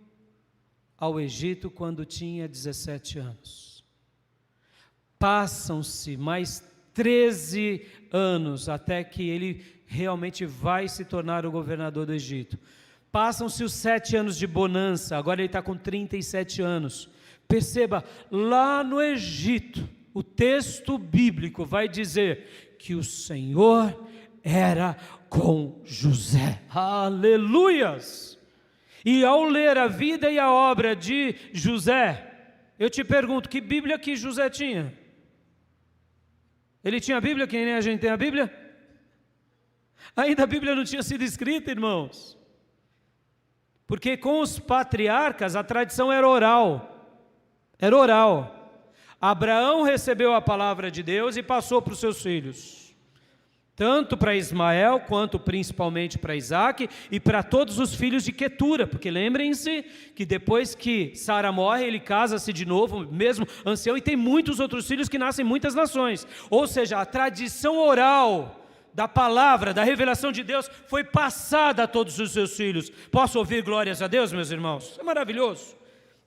ao Egito quando tinha 17 anos. Passam-se mais 13 anos até que ele realmente vai se tornar o governador do Egito. Passam-se os 7 anos de bonança, agora ele está com 37 anos. Perceba, lá no Egito, o texto bíblico vai dizer que o Senhor era com José. Aleluias! E ao ler a vida e a obra de José, eu te pergunto, que Bíblia que José tinha? Ele tinha a Bíblia, que nem a gente tem a Bíblia? Ainda a Bíblia não tinha sido escrita, irmãos. Porque com os patriarcas a tradição era oral. Era oral. Abraão recebeu a palavra de Deus e passou para os seus filhos. Tanto para Ismael, quanto principalmente para Isaac e para todos os filhos de Quetura, porque lembrem-se que depois que Sara morre, ele casa-se de novo, mesmo ancião, e tem muitos outros filhos que nascem em muitas nações. Ou seja, a tradição oral da palavra, da revelação de Deus, foi passada a todos os seus filhos. Posso ouvir glórias a Deus, meus irmãos? Isso é maravilhoso.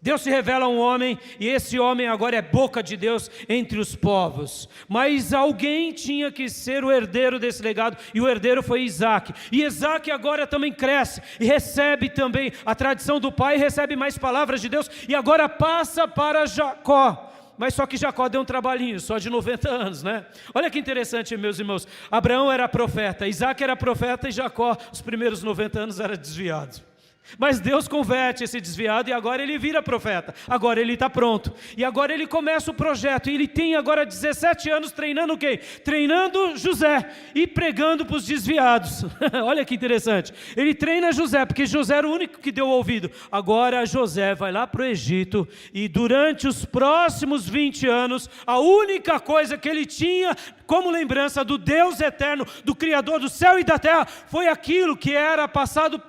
Deus se revela a um homem, e esse homem agora é boca de Deus entre os povos. Mas alguém tinha que ser o herdeiro desse legado, e o herdeiro foi Isaac. E Isaac agora também cresce, e recebe também a tradição do pai, recebe mais palavras de Deus, e agora passa para Jacó. Mas só que Jacó deu um trabalhinho, só de 90 anos, né? Olha que interessante, meus irmãos. Abraão era profeta, Isaac era profeta, e Jacó, os primeiros 90 anos, era desviado. Mas Deus converte esse desviado e agora ele vira profeta, agora ele está pronto, e agora ele começa o projeto, e ele tem agora 17 anos treinando quem? Treinando José e pregando para os desviados. Olha que interessante, ele treina José, porque José era o único que deu ouvido. Agora José vai lá para o Egito, e durante os próximos 20 anos, a única coisa que ele tinha como lembrança do Deus eterno, do Criador do céu e da terra, foi aquilo que era passado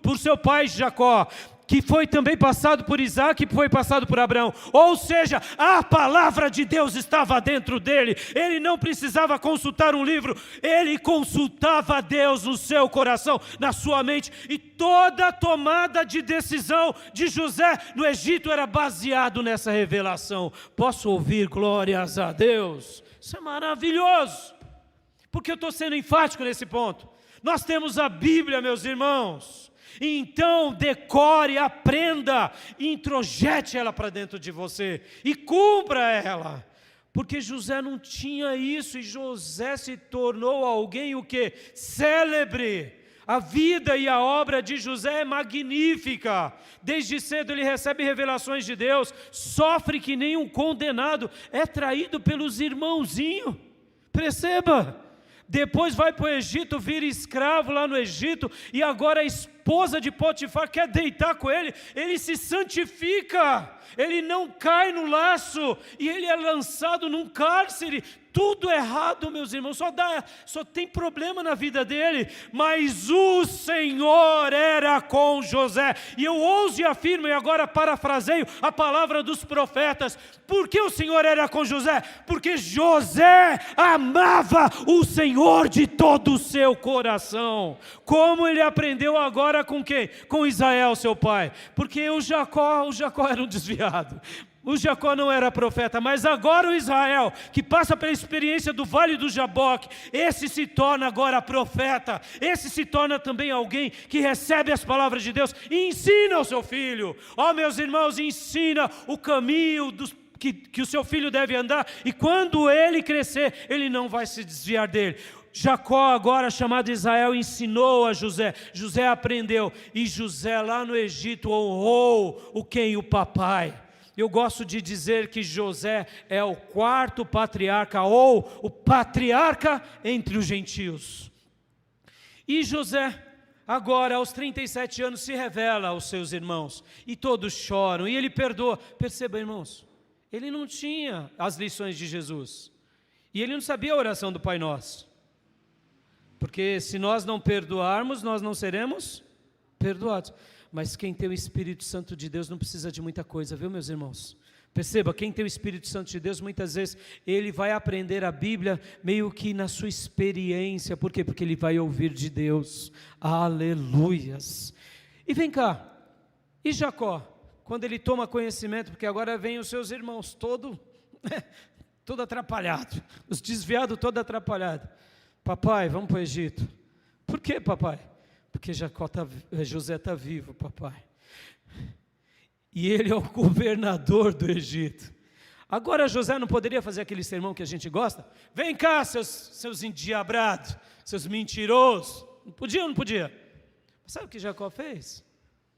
por seu pai Jacó, que foi também passado por Isaac, que foi passado por Abraão. Ou seja, a palavra de Deus estava dentro dele, ele não precisava consultar um livro, ele consultava Deus no seu coração, na sua mente, e toda a tomada de decisão de José no Egito era baseado nessa revelação. Posso ouvir glórias a Deus? Isso é maravilhoso. Porque eu estou sendo enfático nesse ponto? Nós temos a Bíblia, meus irmãos, então decore, aprenda, introjete ela para dentro de você e cumpra ela, porque José não tinha isso, e José se tornou alguém o quê? Célebre. A vida e a obra de José é magnífica, desde cedo ele recebe revelações de Deus, sofre que nem um condenado, é traído pelos irmãozinhos, perceba. Depois vai para o Egito, vira escravo lá no Egito, e agora a esposa de Potifar quer deitar com ele, ele se santifica, ele não cai no laço, e ele é lançado num cárcere. Tudo errado, meus irmãos, só tem problema na vida dele, mas o Senhor era com José, e eu ouso e afirmo, e agora parafraseio a palavra dos profetas, por que o Senhor era com José? Porque José amava o Senhor de todo o seu coração. Como ele aprendeu agora com quem? Com Israel, seu pai, porque o Jacó era um desviado. O Jacó não era profeta, mas agora o Israel, que passa pela experiência do Vale do Jaboque, esse se torna agora profeta, esse se torna também alguém que recebe as palavras de Deus e ensina ao seu filho. Meus irmãos, ensina o caminho que o seu filho deve andar, e quando ele crescer, ele não vai se desviar dele. Jacó, agora chamado Israel, ensinou a José, José aprendeu, e José lá no Egito honrou o papai. Eu gosto de dizer que José é o quarto patriarca, ou o patriarca entre os gentios. E José, agora aos 37 anos, se revela aos seus irmãos, e todos choram, e ele perdoa. Perceba, irmãos, ele não tinha as lições de Jesus, e ele não sabia a oração do Pai Nosso, porque se nós não perdoarmos, nós não seremos perdoados. Mas quem tem o Espírito Santo de Deus não precisa de muita coisa, viu, meus irmãos? Perceba, quem tem o Espírito Santo de Deus, muitas vezes, ele vai aprender a Bíblia meio que na sua experiência. Por quê? Porque ele vai ouvir de Deus. Aleluias. E vem cá, e Jacó, quando ele toma conhecimento, porque agora vem os seus irmãos, todo atrapalhado, os desviados todo atrapalhado. Papai, vamos para o Egito. Por quê, papai? Porque José está vivo, papai. E ele é o governador do Egito. Agora José não poderia fazer aquele sermão que a gente gosta? Vem cá, seus endiabrados, seus mentirosos. Não podia ou não podia? Sabe o que Jacó fez?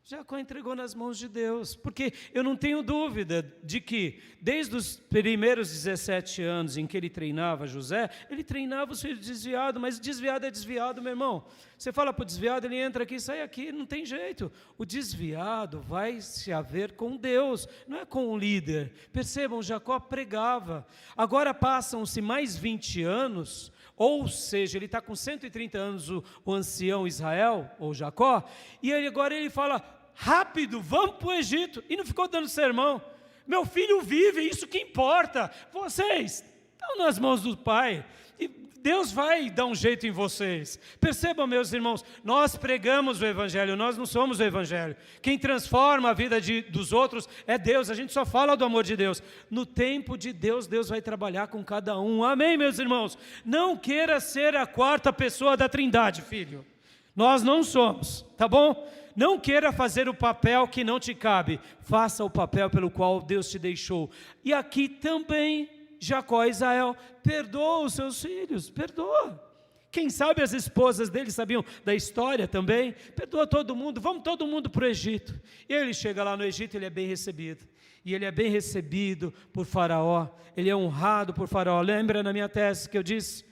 Jacó entregou nas mãos de Deus, porque eu não tenho dúvida de que, desde os primeiros 17 anos em que ele treinava José, ele treinava os filhos desviados, mas desviado é desviado, meu irmão. Você fala para o desviado, ele entra aqui, sai aqui, não tem jeito. O desviado vai se haver com Deus, não é com o líder. Percebam, Jacó pregava. Agora passam-se mais 20 anos, ou seja, ele está com 130 anos, o ancião Israel, ou Jacó, e agora ele fala, rápido, vamos para o Egito, e não ficou dando sermão. Meu filho vive, isso que importa. Vocês estão nas mãos do Pai, e Deus vai dar um jeito em vocês. Percebam, meus irmãos, nós pregamos o Evangelho, nós não somos o Evangelho. Quem transforma a vida dos outros é Deus, a gente só fala do amor de Deus. No tempo de Deus, Deus vai trabalhar com cada um. Amém, meus irmãos? Não queira ser a quarta pessoa da Trindade, filho. Nós não somos, tá bom? Não queira fazer o papel que não te cabe. Faça o papel pelo qual Deus te deixou. E aqui também, Jacó e Israel, perdoa os seus filhos, perdoa. Quem sabe as esposas dele sabiam da história também. Perdoa todo mundo, vamos todo mundo para o Egito. E ele chega lá no Egito, ele é bem recebido. E ele é bem recebido por Faraó, ele é honrado por Faraó. Lembra na minha tese que eu disse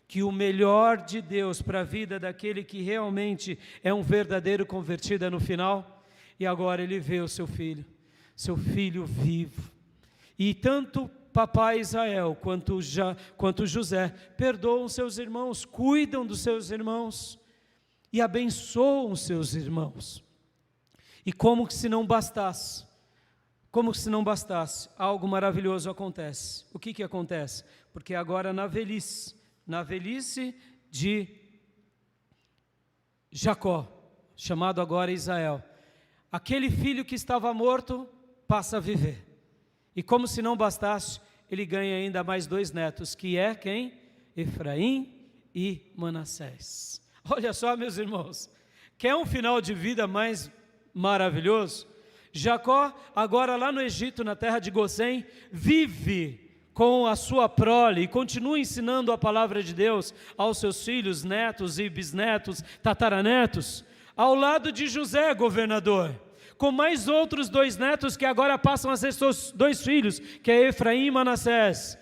que o melhor de Deus para a vida daquele que realmente é um verdadeiro convertido é no final? E agora ele vê o seu filho vivo. E tanto papai Israel quanto José perdoam seus irmãos, cuidam dos seus irmãos e abençoam seus irmãos. E como se não bastasse, algo maravilhoso acontece. O que acontece? Porque agora na velhice de Jacó, chamado agora Israel, aquele filho que estava morto passa a viver. E como se não bastasse, ele ganha ainda mais 2 netos, que é quem? Efraim e Manassés. Olha só, meus irmãos, quer um final de vida mais maravilhoso? Jacó, agora lá no Egito, na terra de Gozém, vive com a sua prole e continua ensinando a palavra de Deus aos seus filhos, netos e bisnetos, tataranetos, ao lado de José, governador, com mais outros 2 netos que agora passam a ser seus 2 filhos, que é Efraim e Manassés.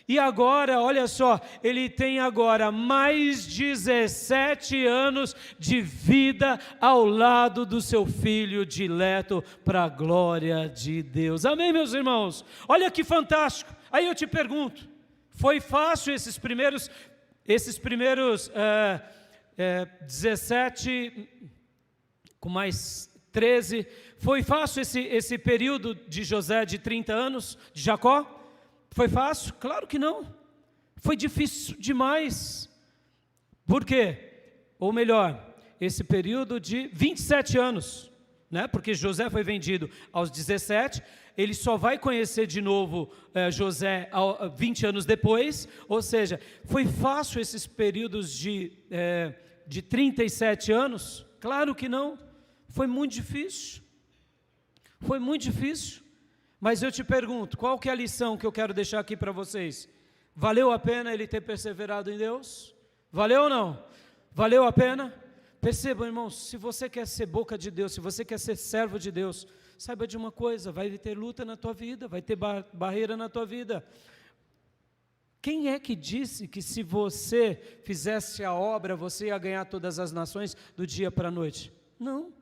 E agora, olha só, ele tem agora mais 17 anos de vida ao lado do seu filho dileto, para a glória de Deus. Amém, meus irmãos? Olha que fantástico. Aí eu te pergunto, foi fácil esses primeiros 17, com mais 13, foi fácil esse período de José de 30 anos, de Jacó? Foi fácil? Claro que não. Foi difícil demais. Por quê? Ou melhor, esse período de 27 anos, né? Porque José foi vendido aos 17, ele só vai conhecer de novo José 20 anos depois, ou seja, foi fácil esses períodos de 37 anos? Claro que não, foi muito difícil, mas eu te pergunto, qual que é a lição que eu quero deixar aqui para vocês? Valeu a pena ele ter perseverado em Deus? Valeu ou não? Valeu a pena? Percebam, irmãos, se você quer ser boca de Deus, se você quer ser servo de Deus, saiba de uma coisa, vai ter luta na tua vida, vai ter barreira na tua vida. Quem é que disse que se você fizesse a obra, você ia ganhar todas as nações do dia para a noite? Não.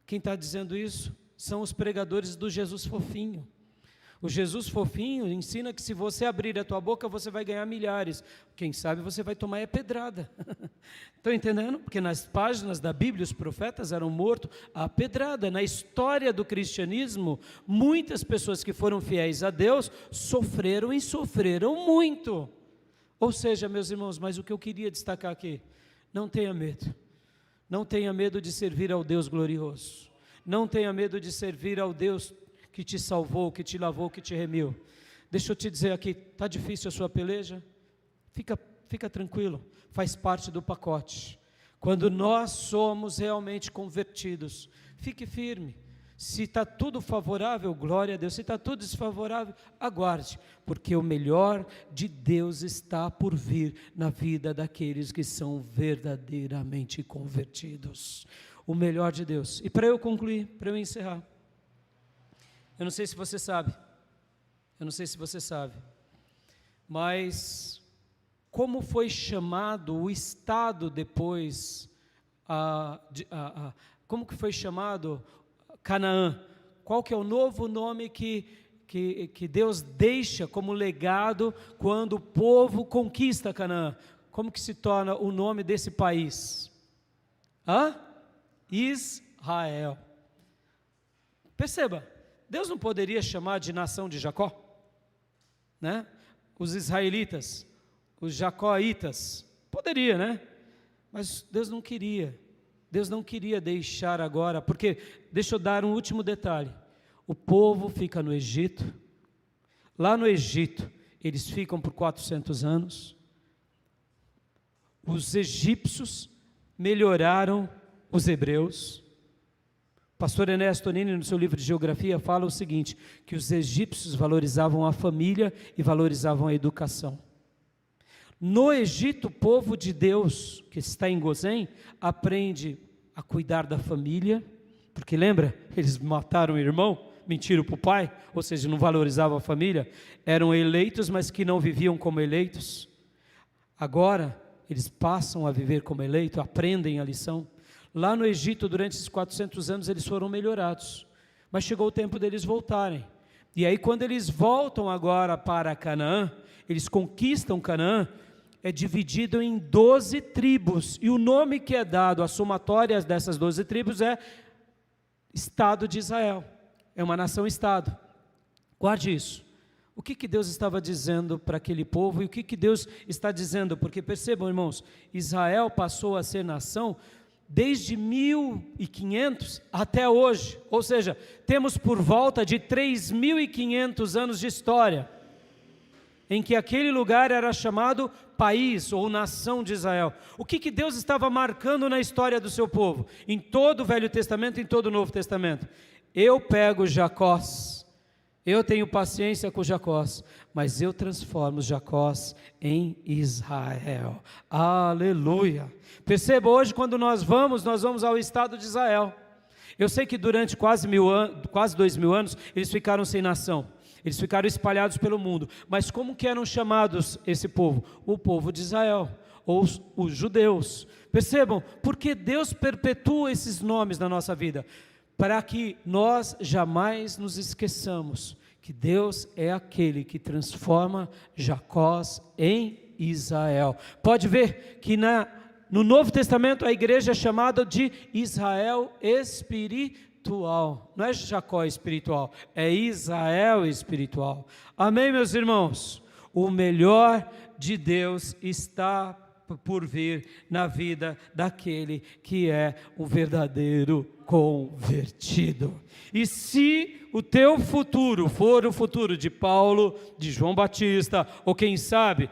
Quem está dizendo isso são os pregadores do Jesus fofinho. O Jesus fofinho ensina que se você abrir a tua boca, você vai ganhar milhares. Quem sabe você vai tomar pedrada. Estão entendendo? Porque nas páginas da Bíblia, os profetas eram mortos a pedrada. Na história do cristianismo, muitas pessoas que foram fiéis a Deus sofreram e sofreram muito. Ou seja, meus irmãos, mas o que eu queria destacar aqui, não tenha medo. Não tenha medo de servir ao Deus glorioso. Não tenha medo de servir ao Deus que te salvou, que te lavou, que te remiu. Deixa eu te dizer aqui, está difícil a sua peleja? Fica tranquilo, faz parte do pacote. Quando nós somos realmente convertidos, fique firme. Se está tudo favorável, glória a Deus. Se está tudo desfavorável, aguarde, porque o melhor de Deus está por vir na vida daqueles que são verdadeiramente convertidos. O melhor de Deus. E para eu concluir, para eu encerrar, eu não sei se você sabe, mas como foi chamado o estado depois, como que foi chamado Canaã? Qual que é o novo nome que Deus deixa como legado quando o povo conquista Canaã? Como que se torna o nome desse país? Israel. Perceba, Deus não poderia chamar de nação de Jacó, né? Os israelitas, os jacóitas, poderia, né? Mas Deus não queria. Deus não queria deixar agora, porque, deixa eu dar um último detalhe, o povo fica no Egito, lá no Egito, eles ficam por 400 anos, os egípcios melhoraram os hebreus. Pastor Ernesto Tonini, no seu livro de geografia, fala o seguinte, que os egípcios valorizavam a família e valorizavam a educação. No Egito, o povo de Deus, que está em Gozém, aprende a cuidar da família, porque lembra, eles mataram o irmão, mentiram para o pai, ou seja, não valorizavam a família, eram eleitos, mas que não viviam como eleitos. Agora, eles passam a viver como eleitos, aprendem a lição. Lá no Egito, durante esses 400 anos, eles foram melhorados, mas chegou o tempo deles voltarem. E aí, quando eles voltam agora para Canaã, eles conquistam Canaã, é dividido em 12 tribos, e o nome que é dado às somatórias dessas 12 tribos é Estado de Israel, é uma nação-estado. Guarde isso. O que Deus estava dizendo para aquele povo, e o que Deus está dizendo, porque percebam, irmãos, Israel passou a ser nação desde 1500 até hoje, ou seja, temos por volta de 3.500 anos de história, em que aquele lugar era chamado país ou nação de Israel. O que Deus estava marcando na história do seu povo? Em todo o Velho Testamento, em todo o Novo Testamento. Eu pego Jacós, eu tenho paciência com Jacós, mas eu transformo Jacós em Israel. Aleluia! Perceba, hoje quando nós vamos ao estado de Israel. Eu sei que durante quase 2.000 anos, eles ficaram sem nação. Eles ficaram espalhados pelo mundo, mas como que eram chamados esse povo? O povo de Israel, ou os judeus. Percebam, porque Deus perpetua esses nomes na nossa vida, para que nós jamais nos esqueçamos que Deus é aquele que transforma Jacós em Israel. Pode ver que no Novo Testamento a igreja é chamada de Israel espiritual. Não é Jacó espiritual, é Israel espiritual. Amém, meus irmãos? O melhor de Deus está por vir na vida daquele que é o verdadeiro convertido. E se o teu futuro for o futuro de Paulo, de João Batista, ou quem sabe,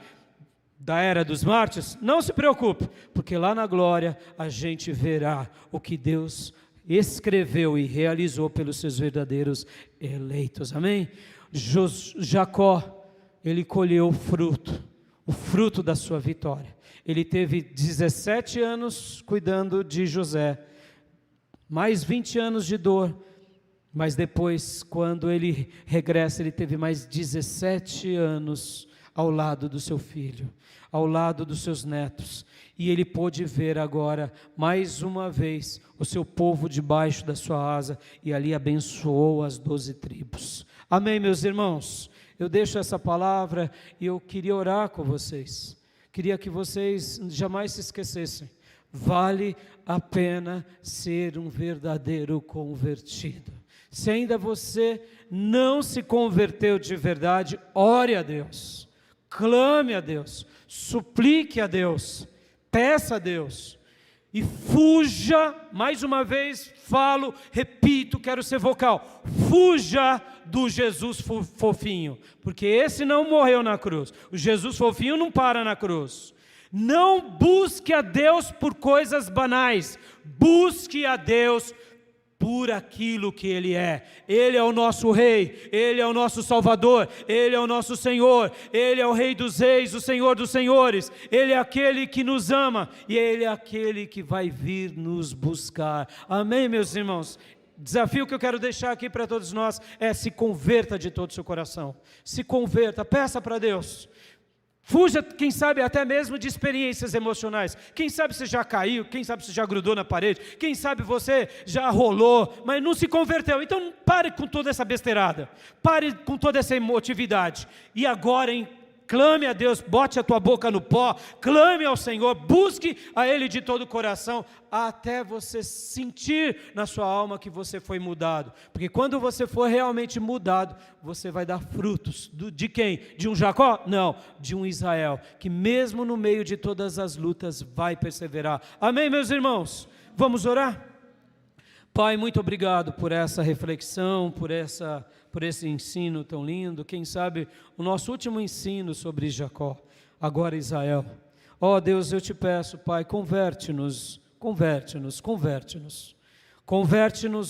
da era dos mártires, não se preocupe, porque lá na glória a gente verá o que Deus escreveu e realizou pelos seus verdadeiros eleitos, amém? Jacó, ele colheu o fruto da sua vitória. Ele teve 17 anos cuidando de José, mais 20 anos de dor, mas depois, quando ele regressa, ele teve mais 17 anos ao lado do seu filho, ao lado dos seus netos, e ele pôde ver agora, mais uma vez, o seu povo debaixo da sua asa, e ali abençoou as 12 tribos. Amém, meus irmãos? Eu deixo essa palavra, e eu queria orar com vocês, queria que vocês jamais se esquecessem, vale a pena ser um verdadeiro convertido. Se ainda você não se converteu de verdade, ore a Deus, clame a Deus, suplique a Deus, peça a Deus e fuja, mais uma vez falo, repito, quero ser vocal, fuja do Jesus fofinho, porque esse não morreu na cruz, o Jesus fofinho não para na cruz. Não busque a Deus por coisas banais, busque a Deus por aquilo que Ele é. Ele é o nosso Rei, Ele é o nosso Salvador, Ele é o nosso Senhor, Ele é o Rei dos Reis, o Senhor dos Senhores, Ele é aquele que nos ama e Ele é aquele que vai vir nos buscar. Amém, meus irmãos? Desafio que eu quero deixar aqui para todos nós é: se converta de todo o seu coração, se converta, peça para Deus. Fuja, quem sabe, até mesmo de experiências emocionais. Quem sabe você já caiu, quem sabe você já grudou na parede, quem sabe você já rolou, mas não se converteu. Então pare com toda essa besteirada, pare com toda essa emotividade, e agora, clame a Deus, bote a tua boca no pó, clame ao Senhor, busque a Ele de todo o coração, até você sentir na sua alma que você foi mudado, porque quando você for realmente mudado, você vai dar frutos, de quem? De um Jacó? Não, de um Israel, que mesmo no meio de todas as lutas, vai perseverar. Amém, meus irmãos? Vamos orar? Pai, muito obrigado por essa reflexão, por esse ensino tão lindo. Quem sabe o nosso último ensino sobre Jacó, agora Israel. Ó Deus, eu te peço, Pai, converte-nos,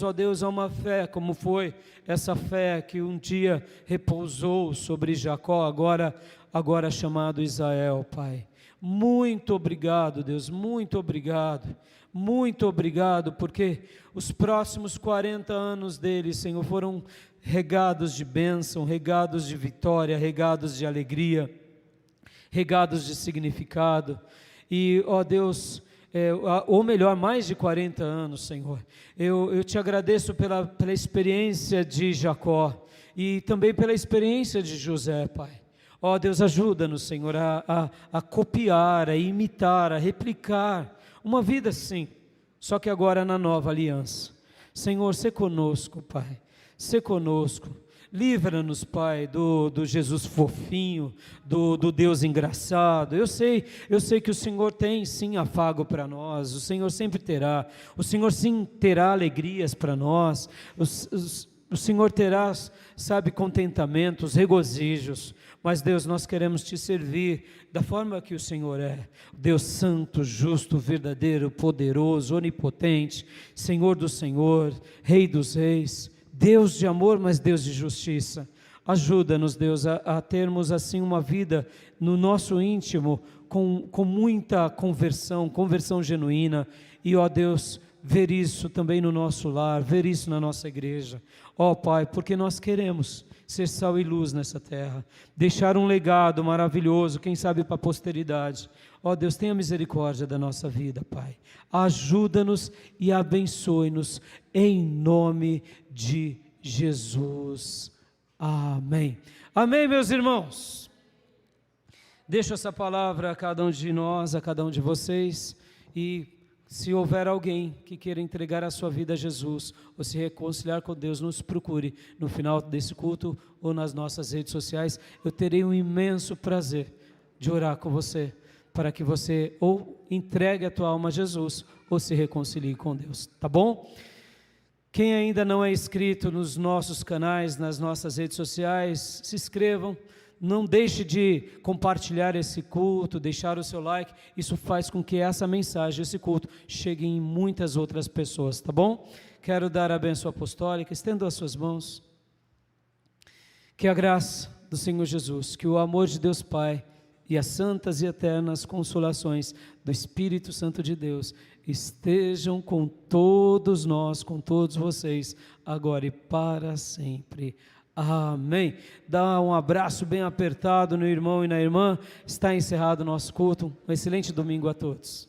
ó Deus, a uma fé, como foi essa fé que um dia repousou sobre Jacó, agora chamado Israel, Pai. Muito obrigado, Deus, muito obrigado, porque os próximos 40 anos deles, Senhor, foram regados de bênção, regados de vitória, regados de alegria, regados de significado, e, ó Deus, ou melhor, mais de 40 anos, Senhor. Eu te agradeço pela experiência de Jacó, e também pela experiência de José, Pai. Ó Deus, ajuda-nos, Senhor, a copiar, a imitar, a replicar uma vida assim, só que agora na nova aliança. Senhor, sê conosco, Pai, sê conosco. Livra-nos, Pai, do Jesus fofinho, do Deus engraçado. Eu sei que o Senhor tem sim afago para nós, o Senhor sempre terá, o Senhor sim terá alegrias para nós, o Senhor terá, sabe, contentamentos, regozijos, mas Deus, nós queremos te servir da forma que o Senhor é, Deus santo, justo, verdadeiro, poderoso, onipotente, Senhor do Senhor, Rei dos reis, Deus de amor, mas Deus de justiça. Ajuda-nos, Deus, a termos assim uma vida no nosso íntimo, com muita conversão genuína, e ó Deus, ver isso também no nosso lar, ver isso na nossa igreja, ó Pai, porque nós queremos ser sal e luz nessa terra, deixar um legado maravilhoso, quem sabe para a posteridade. Ó Deus, tenha misericórdia da nossa vida, Pai, ajuda-nos e abençoe-nos, em nome de Jesus, amém. Amém, meus irmãos. Deixo essa palavra a cada um de nós, a cada um de vocês, e se houver alguém que queira entregar a sua vida a Jesus, ou se reconciliar com Deus, nos procure no final desse culto, ou nas nossas redes sociais. Eu terei um imenso prazer de orar com você, para que você ou entregue a tua alma a Jesus, ou se reconcilie com Deus, tá bom? Quem ainda não é inscrito nos nossos canais, nas nossas redes sociais, se inscrevam. Não deixe de compartilhar esse culto, deixar o seu like. Isso faz com que essa mensagem, esse culto, chegue em muitas outras pessoas, tá bom? Quero dar a bênção apostólica, estendo as suas mãos. Que a graça do Senhor Jesus, que o amor de Deus Pai e as santas e eternas consolações do Espírito Santo de Deus estejam com todos nós, com todos vocês, agora e para sempre. Amém. Dá um abraço bem apertado no irmão e na irmã. Está encerrado o nosso culto. Um excelente domingo a todos.